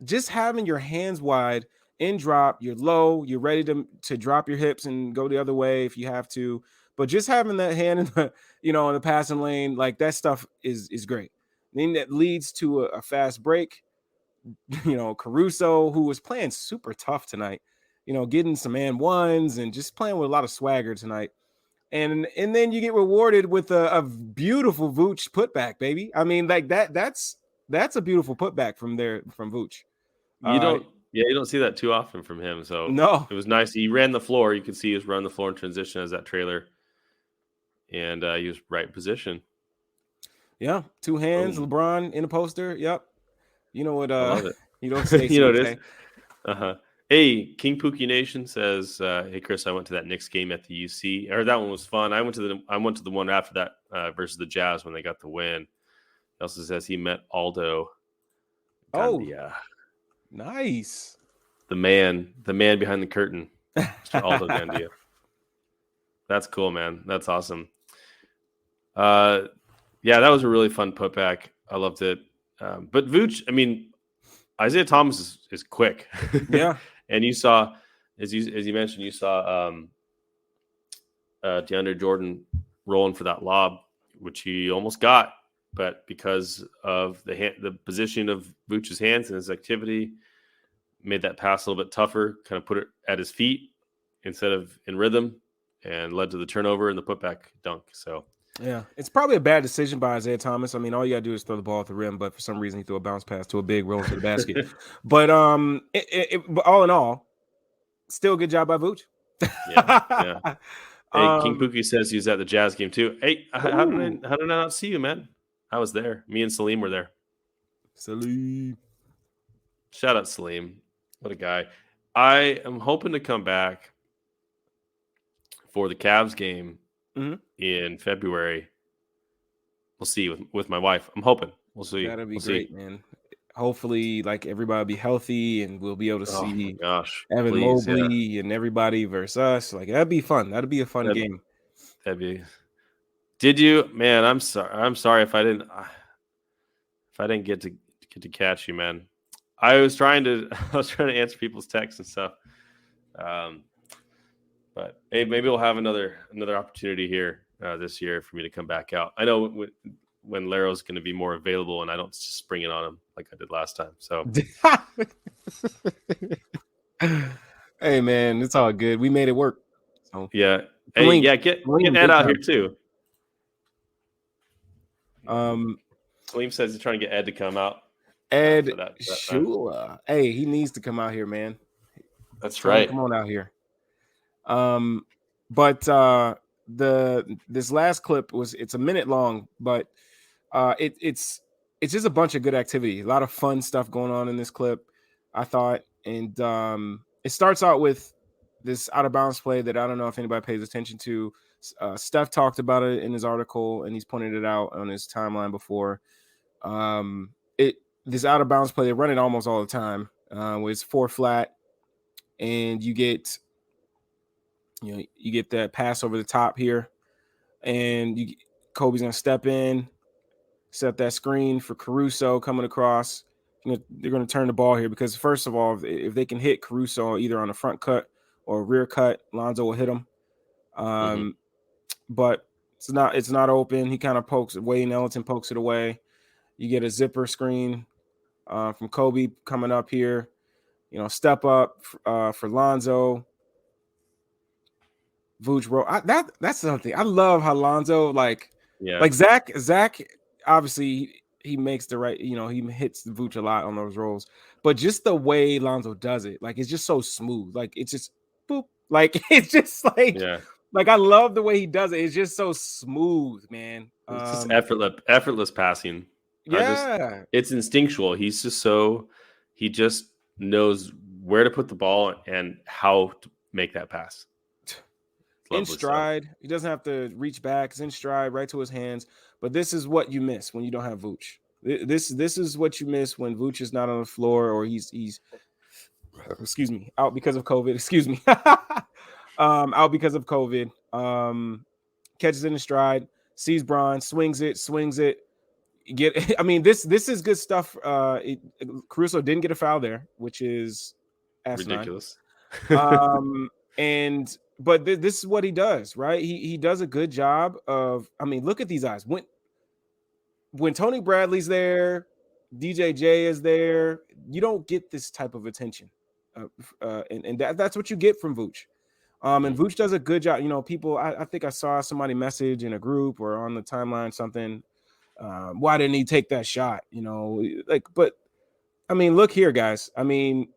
Just having your hands wide in drop, you're low, you're ready to drop your hips and go the other way if you have to, but just having that hand in the in the passing lane, like that stuff is great. Then that leads to a fast break. Caruso, who was playing super tough tonight, getting some and ones and just playing with a lot of swagger tonight. And then you get rewarded with a beautiful Vooch putback, baby. I mean, like that's a beautiful putback from Vooch. You don't see that too often from him. So no, it was nice. He ran the floor. You could see he was running the floor in transition as that trailer, and he was right in position. Yeah, two hands, LeBron in a poster. Yep. You know what? I love it. You don't say. You know what it is. Hey, King Pookie Nation says, "Hey Chris, I went to that Knicks game at the UC. Or that one was fun. I went to the one after that versus the Jazz when they got the win." He also says he met Aldo Gandia. Oh, nice. The man behind the curtain, Mr. Aldo Gandia. That's cool, man. That's awesome. Yeah, that was a really fun putback. I loved it. But Vooch, I mean, Isaiah Thomas is quick. Yeah. And you saw, as you mentioned, you saw DeAndre Jordan rolling for that lob, which he almost got, but because of the position of Vooch's hands and his activity, made that pass a little bit tougher, kind of put it at his feet instead of in rhythm, and led to the turnover and the putback dunk. So Yeah, it's probably a bad decision by Isaiah Thomas. I mean, all you gotta do is throw the ball at the rim, but for some reason he threw a bounce pass to a big roll into the basket. But but all in all, still a good job by Vooch. yeah. Hey, King um, Pookie says he was at the Jazz game too. Hey, ooh, how did I not see you, man? I was there. Me and Salim were there. Salim. Shout out Salim. What a guy. I am hoping to come back for the Cavs game in February. We'll see with my wife. I'm hoping. We'll see. That'd be we'll great, see. man. Hopefully, like everybody will be healthy and we'll be able to Oh my see gosh. Evan Please, yeah. Mobley and everybody versus us. Like that'd be fun. That'd be a fun game. That'd be. Did you, man? I'm sorry. I'm sorry if I didn't get to catch you, man. I was trying to answer people's texts and stuff. But hey, maybe we'll have another opportunity here this year for me to come back out. I know when Larro's going to be more available, and I don't just spring it on him like I did last time. So, hey man, it's all good. We made it work. So yeah, hey, yeah, get Ed out here too. Salim says he's trying to get Ed to come out. Ed Shula. Hey, he needs to come out here, man. That's right. Come on out here. But this last clip it's a minute long, but it's just a bunch of good activity, a lot of fun stuff going on in this clip, I thought. And it starts out with this out of bounds play that I don't know if anybody pays attention to. Steph talked about it in his article, and he's pointed it out on his timeline before. This out of bounds play, they run it almost all the time. Where it's 4 flat, and you get that pass over the top here, and Kobe's gonna step in, set that screen for Caruso coming across. They're going to turn the ball here because, first of all, if they can hit Caruso either on a front cut or a rear cut, Lonzo will hit him. But it's not open. He kind of pokes it. Wayne Ellington pokes it away. You get a zipper screen from Kobe coming up here. Step up for Lonzo. Vooch roll. That's something. I love how Lonzo like Zach obviously he makes the right, he hits the Vooch a lot on those rolls, but just the way Lonzo does it, like it's just so smooth. Like it's just boop. Like it's just like I love the way he does it. It's just so smooth, man. It's just effortless passing. Yeah, it's instinctual. He just knows where to put the ball and how to make that pass. In stride. Stuff. He doesn't have to reach back. It's in stride, right to his hands. But this is what you miss when you don't have Vooch. This is what you miss when Vooch is not on the floor or he's excuse me, out because of COVID. Excuse me. Out because of COVID. Catches in the stride, sees Bron, swings it. I mean, this is good stuff. Caruso didn't get a foul there, which is asinine. Ridiculous. But this is what he does, right? He does a good job of. I mean, look at these eyes. When Tony Bradley's there, DJJ is there, you don't get this type of attention, and that's what you get from Vooch. And Vooch does a good job. People. I think I saw somebody message in a group or on the timeline something. Why didn't he take that shot? But I mean, look here, guys. I mean,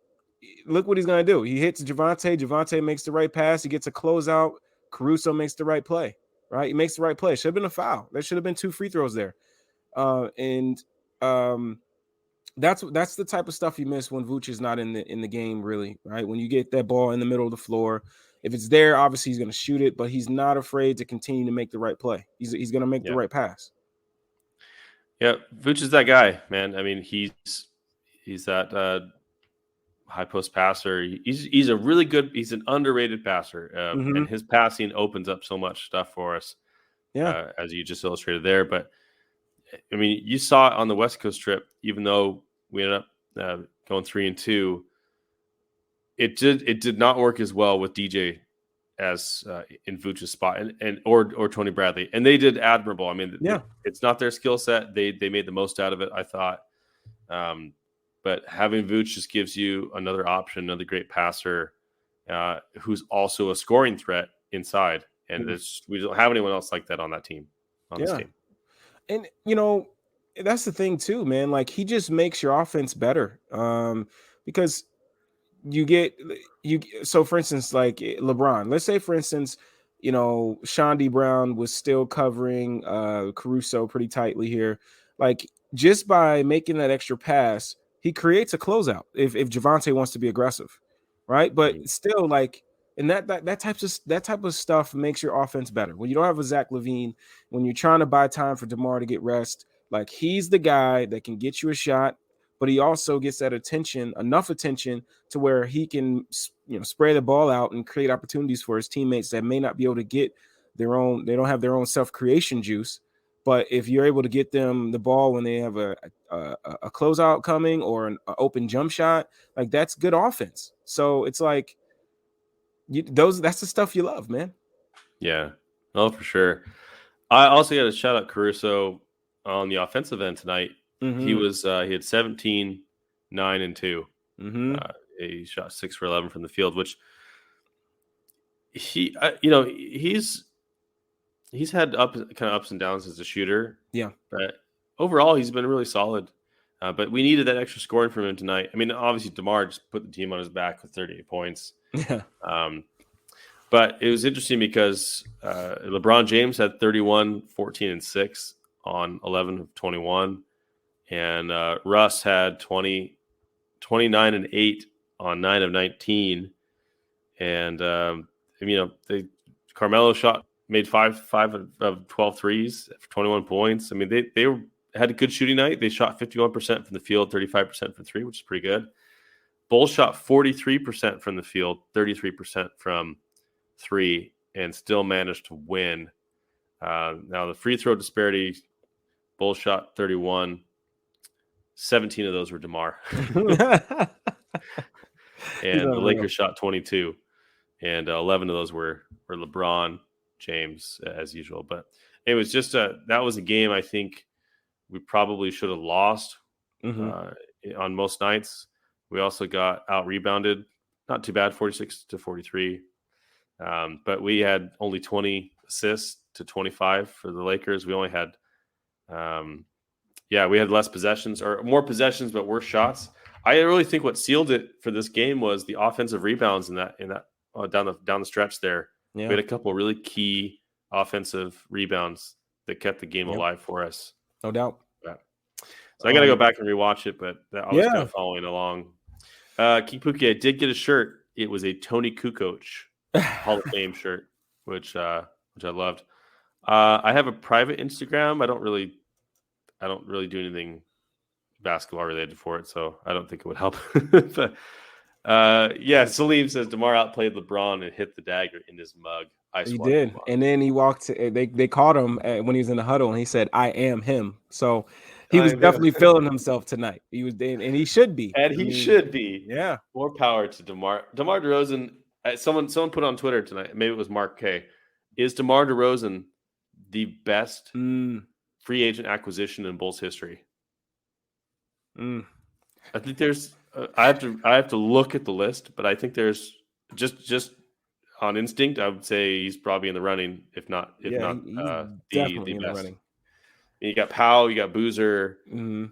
look what he's going to do. He hits Javonte. Javonte makes the right pass. He gets a closeout. Caruso makes the right play, right? He makes the right play. Should have been a foul. There should have been 2 free throws there. That's the type of stuff you miss when Vooch is not in the game, really, right? When you get that ball in the middle of the floor, if it's there, obviously he's going to shoot it, but he's not afraid to continue to make the right play. He's going to make the right pass. Yeah, Vooch is that guy, man. I mean, he's that high post passer. He's a really good. He's an underrated passer, and his passing opens up so much stuff for us. Yeah. As you just illustrated there. But I mean, you saw it on the West Coast trip. Even though we ended up going 3-2, it did not work as well with DJ as in Vooch's spot or Tony Bradley, and they did admirable. I mean, it's not their skill set. They made the most out of it, I thought. But having Vooch just gives you another option, another great passer who's also a scoring threat inside, and we don't have anyone else like that on that team. This team. And that's the thing too, man. Like he just makes your offense better because so for instance, like LeBron, let's say for instance, Sean D. Brown was still covering Caruso pretty tightly here. Like just by making that extra pass, he creates a closeout if Javonte wants to be aggressive, right? But still, like, and that type of stuff makes your offense better. When you don't have a Zach LaVine, when you're trying to buy time for DeMar to get rest, like he's the guy that can get you a shot, but he also gets that enough attention to where he can, spray the ball out and create opportunities for his teammates that may not be able to get they don't have their own self-creation juice. But if you're able to get them the ball when they have a closeout coming or an open jump shot, like that's good offense. So it's like that's the stuff you love, man. Yeah, for sure. I also got to shout out Caruso on the offensive end tonight. He had 17, 9, and 2. He shot 6 for 11 from the field, which he's had kind of ups and downs as a shooter. Yeah, but overall he's been really solid. But we needed that extra scoring from him tonight. I mean, obviously DeMar just put the team on his back with 38 points. Yeah. But it was interesting because LeBron James had 31, 14, and 6 on 11 of 21. And Russ had 20, 29, and 8 on 9 of 19. And, Carmelo made 5 of 12 threes for 21 points. I mean, they had a good shooting night. They shot 51% from the field, 35% from 3, which is pretty good. Bulls shot 43% from the field, 33% from 3, and still managed to win. Now, the free throw disparity, Bulls shot 31. 17 of those were DeMar. And the Lakers shot 22. And 11 of those were LeBron James, as usual. But it was just that was a game I think we probably should have lost on most nights. We also got out-rebounded. Not too bad, 46-43. But we had only 20 assists to 25 for the Lakers. We only had we had less possessions or more possessions, but worse shots. I really think what sealed it for this game was the offensive rebounds in that down the stretch there. Yeah. We had a couple of really key offensive rebounds that kept the game alive for us. No doubt. Yeah. So I got to go back and rewatch it, but I was kind of following along. Kipuki, I did get a shirt. It was a Tony Kukoc Hall of Fame shirt, which I loved. I have a private Instagram. I don't really do anything basketball related for it, so I don't think it would help. But Salim says DeMar outplayed LeBron and hit the dagger in his mug. He did, and then he walked. They caught him when he was in the huddle, and he said, "I am him." So he was definitely feeling himself tonight. He was, and he should be. And he should be. Yeah. More power to DeMar. DeMar DeRozan. Someone put on Twitter tonight. Maybe it was Mark K. Is DeMar DeRozan the best free agent acquisition in Bulls history? I think there's. I have to look at the list, but I think there's just on instinct, I would say he's probably in the running, if not the best. In the running. You got Powell, you got Boozer. I'm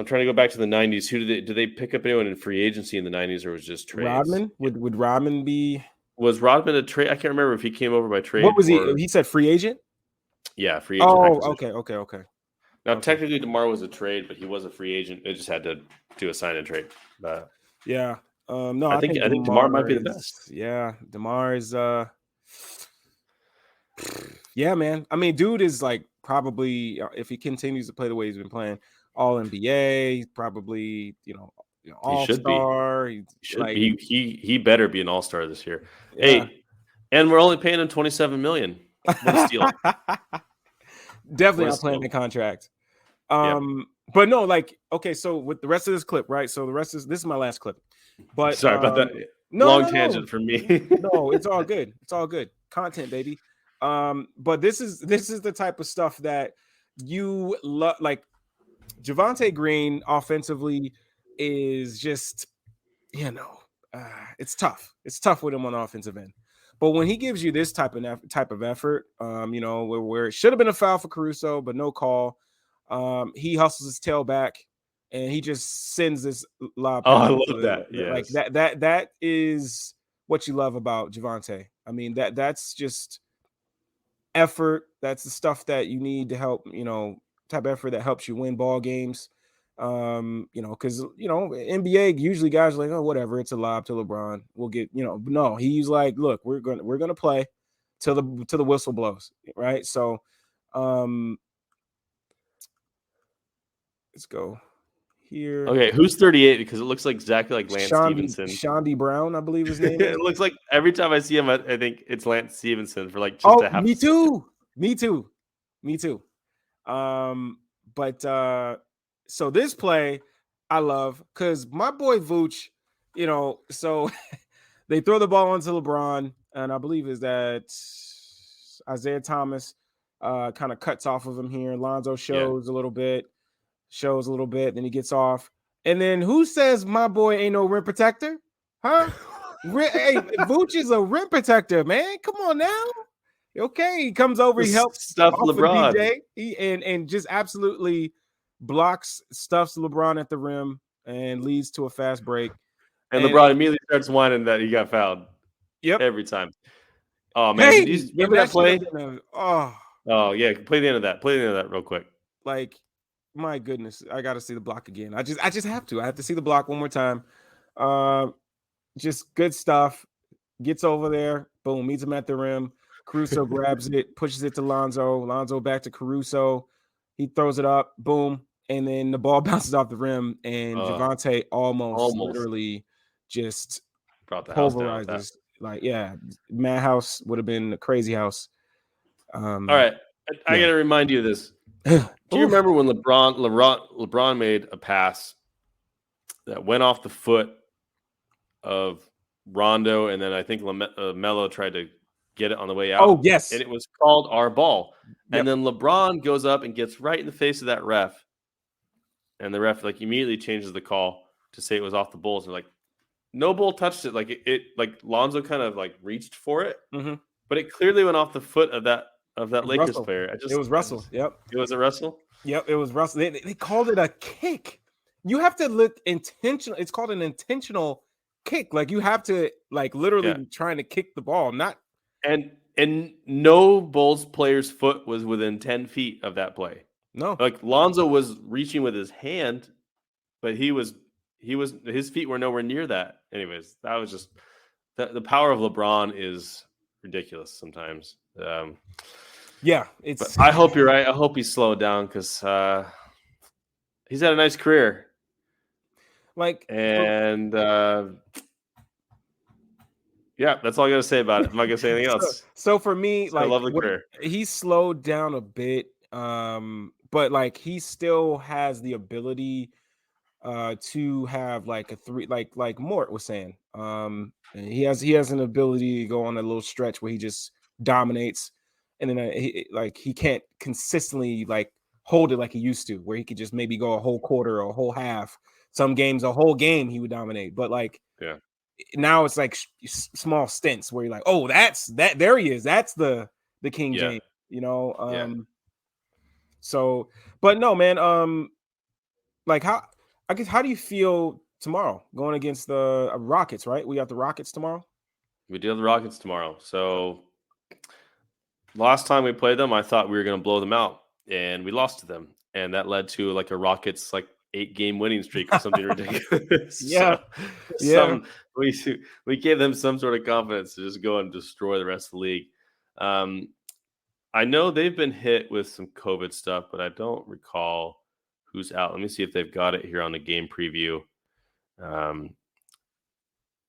trying to go back to the 90s. Who did they pick up anyone in free agency in the 90s, or was it just trades? Rodman? Would Rodman be? Was Rodman a trade? I can't remember if he came over by trade. What was he? He said free agent. Yeah, free agent. Oh, okay. Now, technically, DeMar was a trade, but he was a free agent. They just had to do a sign and trade. But yeah. No, I think DeMar might be the best. Yeah, DeMar is. Yeah, man. I mean, dude is like probably if he continues to play the way he's been playing, all NBA. Probably, He should be. all-star. He should be. He better be an all-star this year. Yeah. Hey, and we're only paying him $27 million. What a steal! Definitely What a not playing steal! the contract. Yep. But no, like, okay, so with the rest of this clip, right? So the rest is this is my last clip. But Sorry about that. no, Long no, tangent no. for me. No, it's all good. It's all good. Content, baby. But this is the type of stuff that you love. Like Javonte Green offensively is just, you know, it's tough. It's tough with him on the offensive end. But when he gives you this type of effort, you know, where it should have been a foul for Caruso, but no call. He hustles his tail back and he just sends this lob Oh, pass. I love that. Like Yes. that is what you love about Javonte. I mean, that's just effort. That's the stuff that you need to help, you know, type of effort that helps you win ball games. You know, because you know, NBA usually guys are like, oh, whatever, it's a lob to LeBron. We'll get, you know, no, he's like, look, we're gonna play till the whistle blows, right? So let's go here. Okay, who's 38? Because it looks like exactly like Lance Stevenson. Shandy Brown, I believe his name is. It looks like every time I see him, I think it's Lance Stevenson for like just Oh, a half. me too. Me too. Me too. But so this play I love because my boy Vooch, you know, so they throw the ball onto LeBron, and I believe is that Isaiah Thomas kind of cuts off of him here. Lonzo shows a little bit, then he gets off. And then who says my boy ain't no rim protector? Huh? Hey, Vooch is a rim protector, man. Come on now. Okay, he comes over, he helps stuff off of LeBron. DJ, and just absolutely stuffs LeBron at the rim and leads to a fast break. And LeBron immediately starts whining that he got fouled. Yep, every time. Oh man, hey, did you remember that play? Oh yeah, play the end of that. Play the end of that real quick. Like, my goodness, I got to see the block again. I just have to. I have to see the block one more time. Just good stuff. Gets over there, boom, meets him at the rim. Caruso grabs it, pushes it to Lonzo. Lonzo back to Caruso. He throws it up, boom, and then the ball bounces off the rim, and Javonte almost literally just brought the pulverizes. House down. Like, yeah, Madhouse would have been a crazy house. All right, I got to remind you of this. Do you remember when LeBron made a pass that went off the foot of Rondo, and then I think Melo tried to get it on the way out? Oh, yes. And it was called our ball. Yep. And then LeBron goes up and gets right in the face of that ref. And the ref like immediately changes the call to say it was off the Bulls. And like, no Bull touched it. Like like Lonzo kind of like reached for it, but it clearly went off the foot of that Lakers Russell. player. It was Russell. Yep. It was a Russell? Yep, it was Russell. They called it a kick. You have to look intentional. It's called an intentional kick. Like, you have to like literally be trying to kick the ball, not and no Bulls player's foot was within 10 feet of that play. No. Like Lonzo was reaching with his hand, but his feet were nowhere near that. Anyways, that was just the power of LeBron is ridiculous sometimes. Yeah, it's. I hope you're right. I hope he's slowed down because he's had a nice career. Like, and yeah, that's all I got to say about it. I'm not gonna say anything else. So for me, like, a lovely career. He slowed down a bit, but like he still has the ability to have like a three, like Mort was saying. And he has an ability to go on a little stretch where he just dominates, and then he can't consistently like hold it like he used to, where he could just maybe go a whole quarter or a whole half. Some games, a whole game, he would dominate, but like now it's like small stints where you're like, oh, that's that. There he is. That's the King James, you know. So, but no, man. Like how do you feel tomorrow going against the Rockets? Right, we got the Rockets tomorrow. We do have the Rockets tomorrow. So last time we played them, I thought we were going to blow them out, and we lost to them, and that led to like a Rockets like 8-game winning streak or something ridiculous. We gave them some sort of confidence to just go and destroy the rest of the league. I know they've been hit with some COVID stuff, but I don't recall who's out. Let me see if they've got it here on the game preview.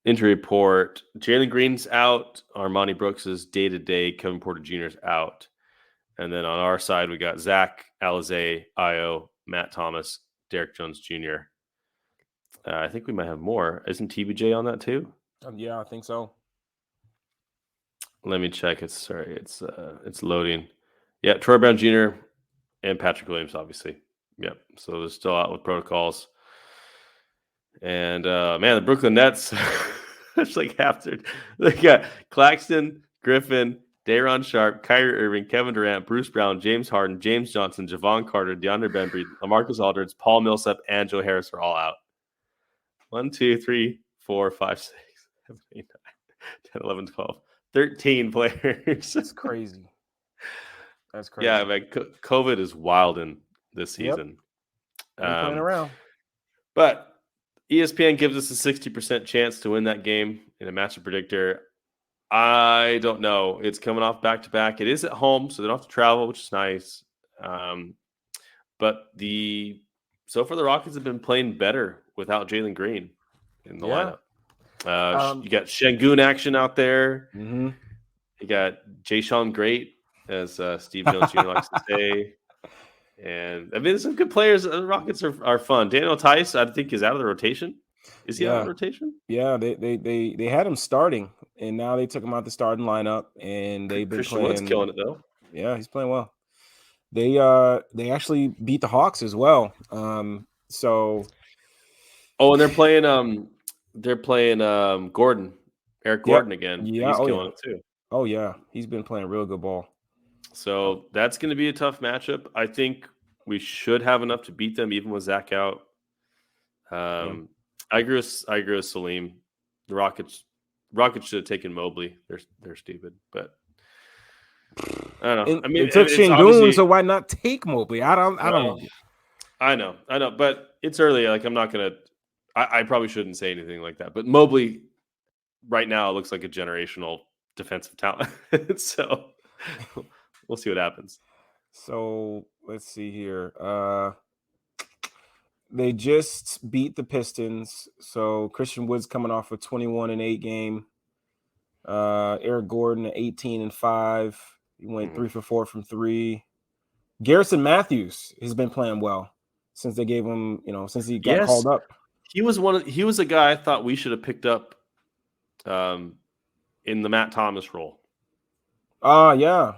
Injury report: Jalen Green's out. Armani Brooks is day-to-day. Kevin Porter Jr. is out. And then on our side, we got Zach, Alizé, Io, Matt Thomas, Derek Jones Jr. I think we might have more. Isn't TBJ on that too? Yeah, I think so. Let me check. It's loading. Yeah, Troy Brown Jr. and Patrick Williams, obviously. Yep. So they're still out with protocols. And man, the Brooklyn Nets, it's like after they got Claxton, Griffin, Day'Ron Sharpe, Kyrie Irving, Kevin Durant, Bruce Brown, James Harden, James Johnson, Javon Carter, DeAndre Bembry, LaMarcus Aldridge, Paul Millsap, and Joe Harris are all out. 1, 2, 3, 4, 5, 6, 7, 8, 9, 10, 11, 12, 13 players. That's crazy. That's crazy. Yeah, man, COVID is wild in this season. Ain't playing around. But ESPN gives us a 60% chance to win that game in a matchup predictor. I don't know. It's coming off back-to-back. It is at home, so they don't have to travel, which is nice. But so far the Rockets have been playing better without Jalen Green in the lineup. You got Şengün action out there. Mm-hmm. You got Jaysean Great, as Steve Jones Jr. likes to say. And I mean, there's some good players. The Rockets are fun. Daniel Tice, I think, is out of the rotation. Is he out of the rotation? Yeah, they had him starting, and now they took him out the starting lineup, and they've been Christian playing. Wood's killing it though. Yeah, he's playing well. They actually beat the Hawks as well. So. Oh, and they're playing Gordon, Eric Gordon again. Yeah, he's killing it too. Oh yeah, he's been playing real good ball. So that's going to be a tough matchup. I think we should have enough to beat them, even with Zach out. I agree with Salim. The Rockets should have taken Mobley. They're stupid, but I don't know. I mean, it took Şengün, so why not take Mobley? I don't know. I know, but it's early. Like I'm not gonna. I probably shouldn't say anything like that. But Mobley, right now, looks like a generational defensive talent. So we'll see what happens. So let's see here. They just beat the Pistons. So Christian Wood's coming off a 21-8 game. Eric Gordon 18-5. He went 3 for 4 from 3. Garrison Matthews has been playing well since they gave him, since he got called up. He was a guy I thought we should have picked up in the Matt Thomas role. Yeah.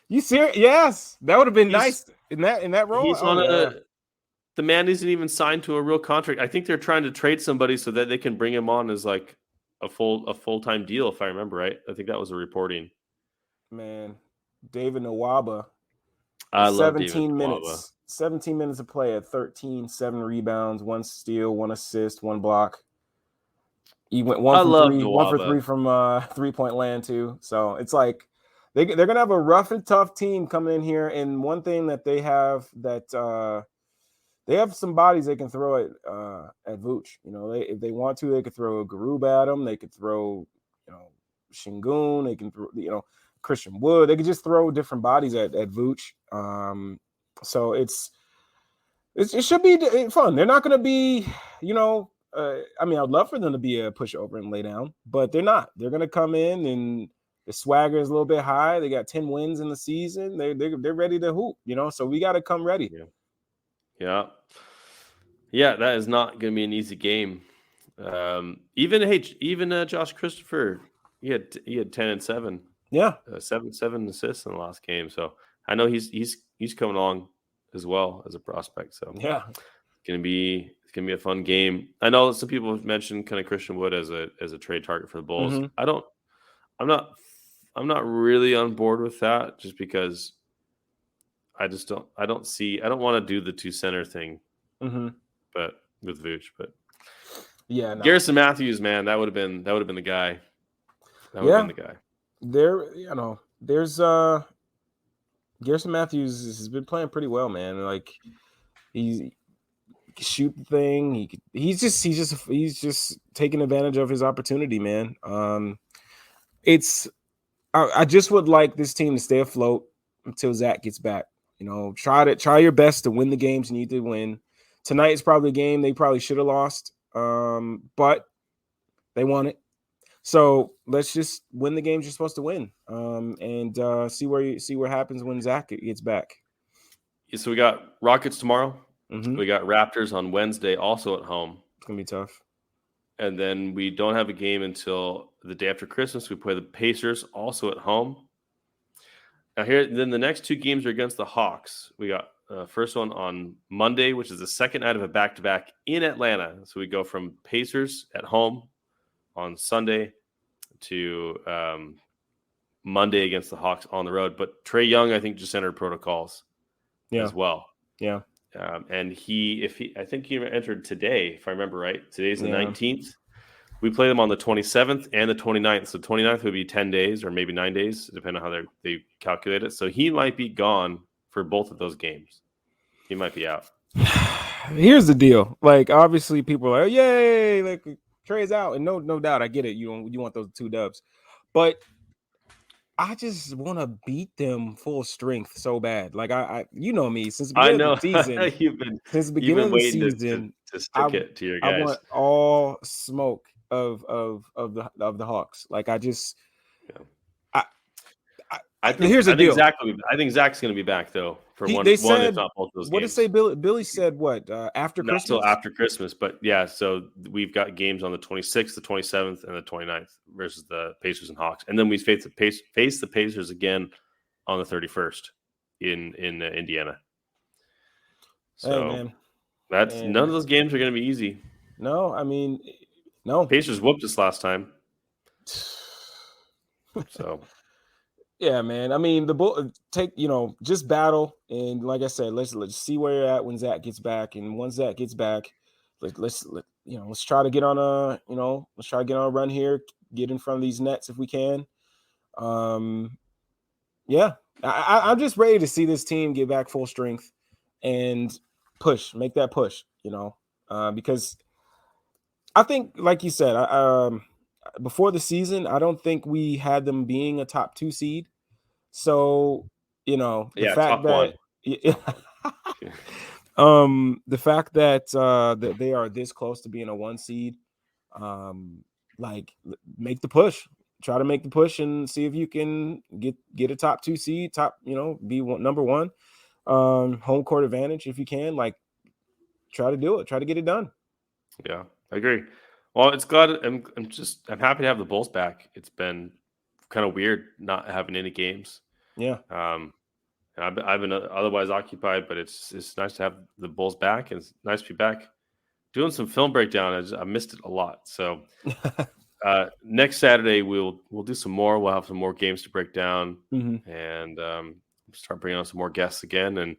You serious? Yes, that would have been nice in that role. He's the man isn't even signed to a real contract. I think they're trying to trade somebody so that they can bring him on as like a full-time deal, if I remember right. I think that was the reporting. Man, David Nwaba. I love 17 minutes. 17 minutes of play at 13, 7 rebounds, 1 steal, 1 assist, 1 block. He went 1 for 3 from 3-point land too. So it's like they're gonna have a rough and tough team coming in here. And one thing that they have they have some bodies they can throw at Vooch. If they want to, they could throw a Garuba at him. They could throw Şengün. They can throw Christian Wood. They could just throw different bodies at Vooch. So it should be fun. They're not going to be, I would love for them to be a pushover and lay down, but they're not. They're going to come in and the swagger is a little bit high. They got 10 wins in the season. They're ready to hoop, so we got to come ready. Yeah, that is not going to be an easy game. Even Josh Christopher, he had 10 and 7. Yeah, 7 assists in the last game. So I know he's coming along as well as a prospect. So yeah, it's gonna be a fun game. I know some people have mentioned kind of Christian Wood as a trade target for the Bulls. Mm-hmm. I'm not really on board with that, just because I don't want to do the 2 center thing. Mm-hmm. But with Vooch, but yeah, no. Garrison Matthews, man, that would have been the guy. That would have been the guy. There's Garrison Matthews has been playing pretty well, man. Like he can shoot the thing. He's just taking advantage of his opportunity, man. I just would like this team to stay afloat until Zach gets back. Try your best to win the games you need to win, Tonight is probably a game they probably should have lost, but they won it. So let's just win the games you're supposed to win, and see what happens when Zach gets back. So we got Rockets tomorrow. Mm-hmm. We got Raptors on Wednesday, also at home. It's gonna be tough. And then we don't have a game until the day after Christmas. We play the Pacers, also at home. Now then the next 2 games are against the Hawks. We got first one on Monday, which is the second night of a back-to-back in Atlanta. So we go from Pacers at home on Sunday to Monday against the Hawks on the road. But Trae Young, I think, just entered protocols as well. Yeah. And I think he entered today, if I remember right. Today's the 19th. We play them on the 27th and the 29th. So 29th would be 10 days or maybe 9 days, depending on how they calculate it. So he might be gone for both of those games. He might be out. Here's the deal. Like, obviously, people are like, yay, like Trae's out. And no doubt, I get it. You want those 2 dubs. But I just want to beat them full strength so bad. Like I you know me since the beginning of the season. Since the beginning of the season, to stick it to your guys. I want all smoke of the Hawks. Like I just, I think here's the deal. I think Zach's going to be back though for one, if not both of those games. What did say Billy said what after not Christmas? Until after Christmas, but yeah. So we've got games on the 26th, the 27th, and the 29th versus the Pacers and Hawks, and then we face the Pacers again on the 31st in Indiana. So hey, man. None of those games are going to be easy. No, I mean, no. Pacers whooped us last time. So, yeah, man. I mean, just battle, and like I said, let's see where you're at when Zach gets back, and once Zach gets back, let's try to get on a run here, get in front of these Nets if we can. Yeah, I'm just ready to see this team get back full strength and make that push, because I think, like you said, before the season, I don't think we had them being a top 2 seed. So, the fact that the fact that they are this close to being a 1 seed, like make the push. Try to make the push and see if you can get a top 2 seed, be number 1, home court advantage if you can. Like, try to do it. Try to get it done. Yeah, I agree. Well, it's glad I'm happy to have the Bulls back. It's been kind of weird not having any games. Yeah. I've been otherwise occupied, but it's nice to have the Bulls back, and it's nice to be back doing some film breakdown. I missed it a lot. So next Saturday we'll do some more. We'll have some more games to break down, and start bringing on some more guests again. And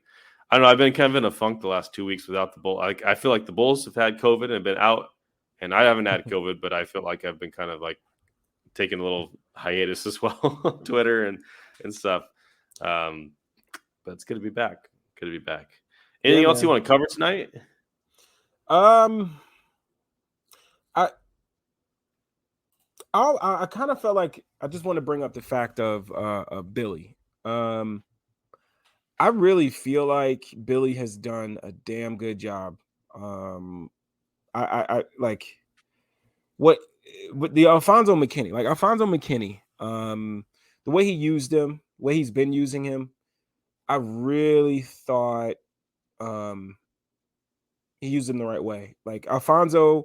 I don't know. I've been kind of in a funk the last 2 weeks without the Bulls. I feel like the Bulls have had COVID and been out, and I haven't had COVID, but I feel like I've been kind of like taking a little hiatus as well on Twitter and stuff. But it's good to be back. Good to be back. Anything else you want to cover tonight? I kind of felt like I just want to bring up the fact of Billy. I really feel like Billy has done a damn good job. I like what the Alfonso McKinney, the way he used him, the way he's been using him, I really thought he used him the right way. Like, Alfonso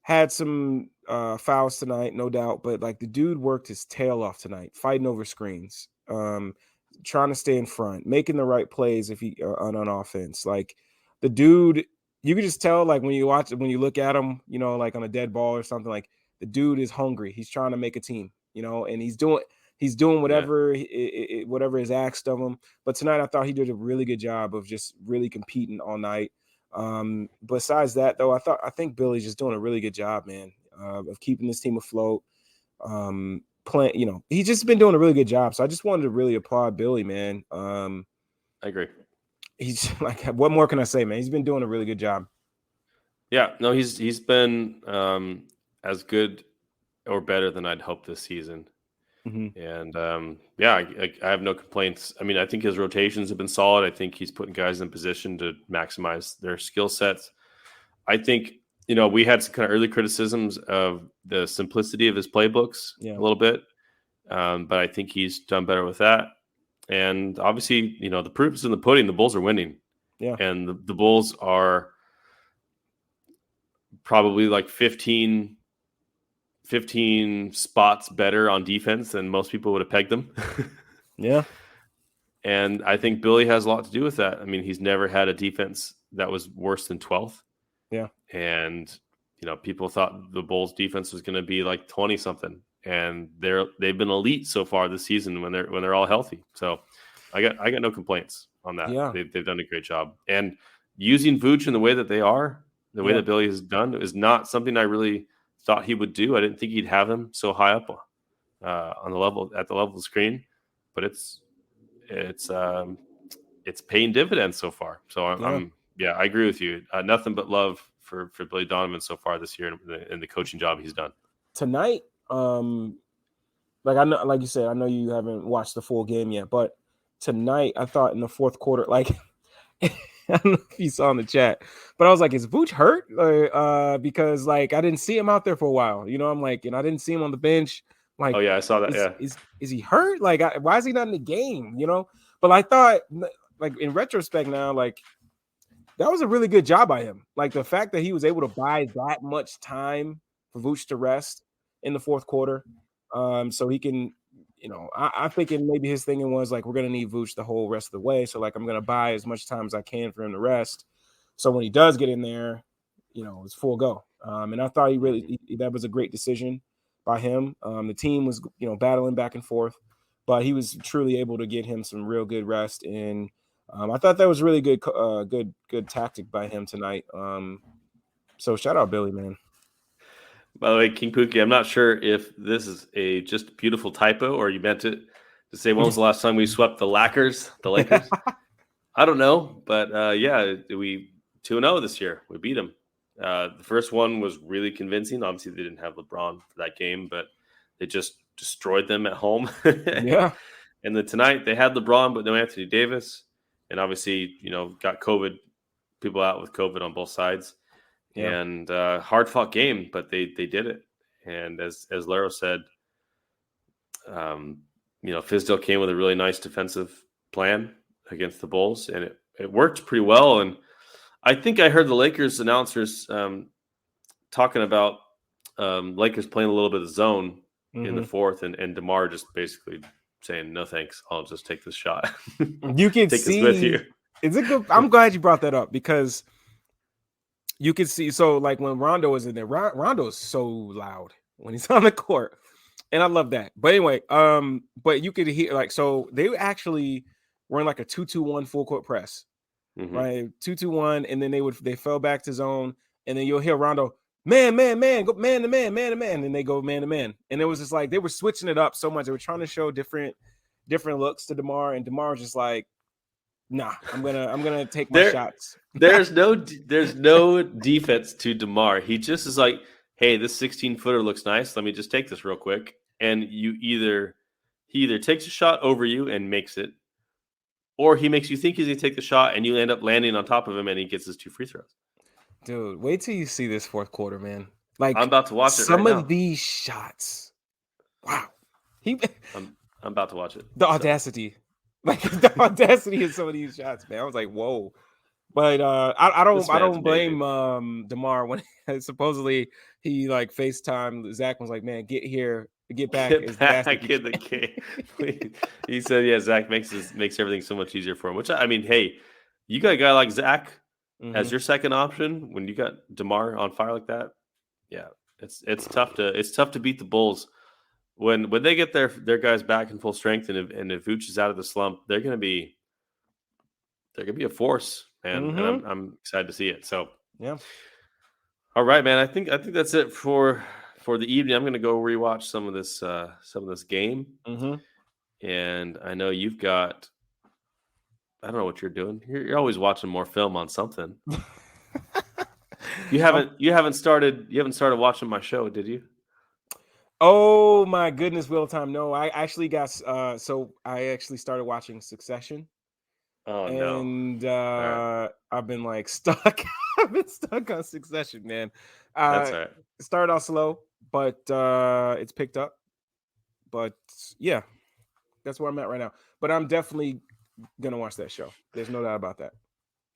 had some fouls tonight, no doubt, but like the dude worked his tail off tonight, fighting over screens, trying to stay in front, making the right plays if he on offense. Like, the dude, you could just tell, like, when you look at him, like on a dead ball or something, like the dude is hungry. He's trying to make a team, and he's doing whatever whatever is asked of him. But tonight I thought he did a really good job of just really competing all night. Besides that, though, I think Billy's just doing a really good job, man, of keeping this team afloat. He's just been doing a really good job. So I just wanted to really applaud Billy, man. I agree. He's like, what more can I say, man? He's been doing a really good job. Yeah, no, he's been as good or better than I'd hoped this season. Mhm. And yeah, I have no complaints. I mean, I think his rotations have been solid. I think he's putting guys in position to maximize their skill sets. I think, we had some kind of early criticisms of the simplicity of his playbooks Yeah. a little bit, but I think he's done better with that. And obviously, the proof is in the pudding. The Bulls are winning, Yeah. and the Bulls are probably like 15 spots better on defense than most people would have pegged them. Yeah. And I think Billy has a lot to do with that. I mean, he's never had a defense that was worse than 12th. Yeah. And, people thought the Bulls defense was going to be like 20 something. And they've been elite so far this season when they're all healthy. So I got no complaints on that. Yeah. They've done a great job. And using Vooch in the way that they are, the way Yeah. that Billy has done, is not something I really thought he would do. I didn't think he'd have him so high up on the level at the level of the screen, but it's paying dividends so far. So I agree with you. Nothing but love for Billy Donovan so far this year in the coaching job he's done. Tonight, like I know, like you said, I know you haven't watched the full game yet, but tonight I thought in the fourth quarter, like I don't know if you saw in the chat, but I was like, is Vooch hurt? Because like I didn't see him out there for a while. I'm like, and I didn't see him on the bench. Like, Oh yeah, I saw that. Is he hurt? Like, why is he not in the game? But I thought, like in retrospect now, like that was a really good job by him. Like the fact that he was able to buy that much time for Vooch to rest in the fourth quarter, so he can. I thinking maybe his thinking was like, we're gonna need Vooch the whole rest of the way, so like I'm gonna buy as much time as I can for him to rest. So when he does get in there, it's full go. And I thought that was a great decision by him. The team was battling back and forth, but he was truly able to get him some real good rest. And I thought that was really good tactic by him tonight. So shout out Billy, man. By the way, King Pookie, I'm not sure if this is a just beautiful typo or you meant it to say when was the last time we swept the Lakers. I don't know, but we 2-0 this year. We beat them. The first one was really convincing. Obviously, they didn't have LeBron for that game, but they just destroyed them at home. Yeah. And then tonight they had LeBron, but no Anthony Davis. And obviously, got COVID, people out with COVID on both sides. Yeah. And hard fought game, but they did it. And as Larro said, Fizdale came with a really nice defensive plan against the Bulls, and it worked pretty well. And I think I heard the Lakers announcers talking about Lakers playing a little bit of zone in the fourth, and DeMar just basically saying, "No thanks, I'll just take this shot." You can take see this with you. Is it good? I'm glad you brought that up because you can see. So like when Rondo was in there, Rondo is so loud when he's on the court, and I love that. But anyway, but you could hear like so they actually were in like a 2-2-1 full court press, right? 2-2-1, and then they fell back to zone, and then you'll hear Rondo, man, go man to man, and then they go man to man, and it was just like they were switching it up so much. They were trying to show different looks to DeMar, and DeMar was just like, nah, I'm gonna take my shots. There's no defense to DeMar. He just is like, hey, this 16-footer looks nice. Let me just take this real quick. And he either takes a shot over you and makes it, or he makes you think he's gonna take the shot and you end up landing on top of him and he gets his 2 free throws. Dude, wait till you see this fourth quarter, man. Like I'm about to watch it. Some right of now. these shots, wow. I'm about to watch it. The audacity. Like the audacity of some of these shots, man. I was like, whoa. But I don't blame DeMar when supposedly he like FaceTime Zach was like, man, get here, get back in the game. He said, yeah, Zach makes everything so much easier for him. Which I mean, hey, you got a guy like Zach as your second option when you got DeMar on fire like that. Yeah, it's tough to beat the Bulls. When they get their guys back in full strength and if Vooch is out of the slump, they're gonna be a force, man. And I'm excited to see it. So yeah. All right, man. I think that's it for the evening. I'm gonna go rewatch some of this game. And I know you've got, I don't know what you're doing. You're always watching more film on something. You haven't started watching my show, did you? Oh my goodness, Wheel of Time. No, I actually got so I actually started watching Succession, Oh no. and All right. I've been like stuck. I've been stuck on Succession, man. That's Uh all right. it started off slow, but it's picked up. But yeah, that's where I'm at right now. But I'm definitely gonna watch that show. There's no doubt about that.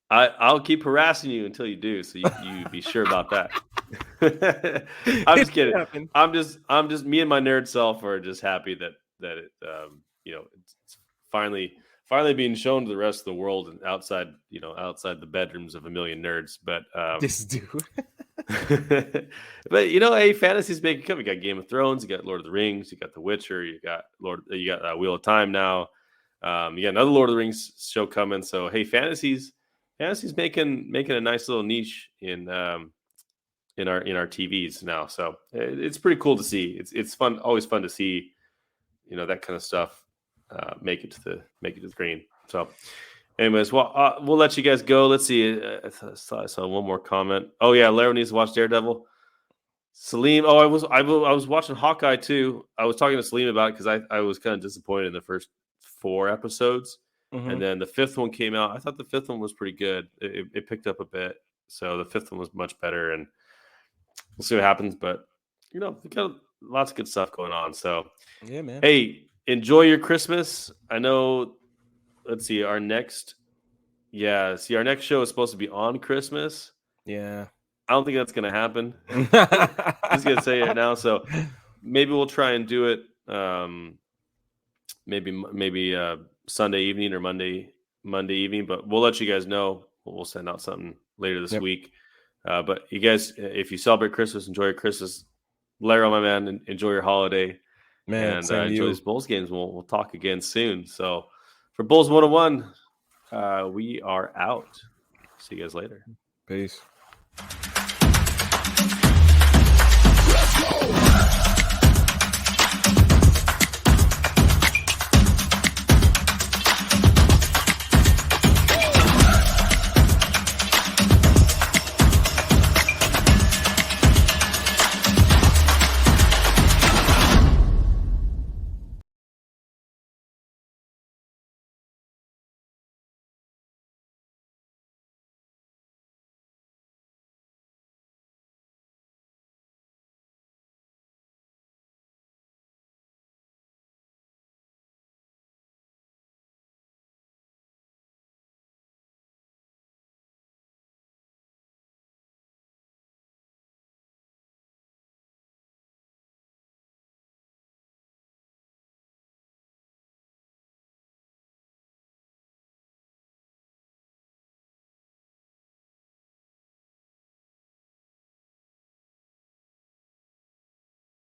I'll keep harassing you until you do, so you be sure about that. I'm It just kidding. happened. I'm just me and my nerd self are just happy that it it's finally being shown to the rest of the world and outside the bedrooms of a million nerds. But This dude. but hey, fantasy's making come. You got Game of Thrones, you got Lord of the Rings, you got The Witcher, you got Wheel of Time now. You got another Lord of the Rings show coming. So hey, fantasy's making a nice little niche in our TVs now. So it's pretty cool to see. It's fun, always fun to see, that kind of stuff make it to the screen. So, anyways, well, we'll let you guys go. Let's see. I saw one more comment. Oh yeah, Larry needs to watch Daredevil. Salim, I was watching Hawkeye too. I was talking to Salim about it because I was kind of disappointed in the first 4 episodes, and then the 5th one came out. I thought the 5th one was pretty good. It picked up a bit, so the 5th one was much better, and we'll see what happens. But we got lots of good stuff going on. So Yeah, man. hey, enjoy your Christmas. I know. Let's see. Our next show is supposed to be on Christmas. Yeah. I don't think that's going to happen. Just going to say it now. So maybe we'll try and do it. Maybe Sunday evening or Monday evening. But we'll let you guys know. We'll send out something later this week. But you guys, if you celebrate Christmas, enjoy your Christmas. Larry, my man, enjoy your holiday. Man, And same to enjoy you. these Bulls games. We'll talk again soon. So for Bulls 101, we are out. See you guys later. Peace.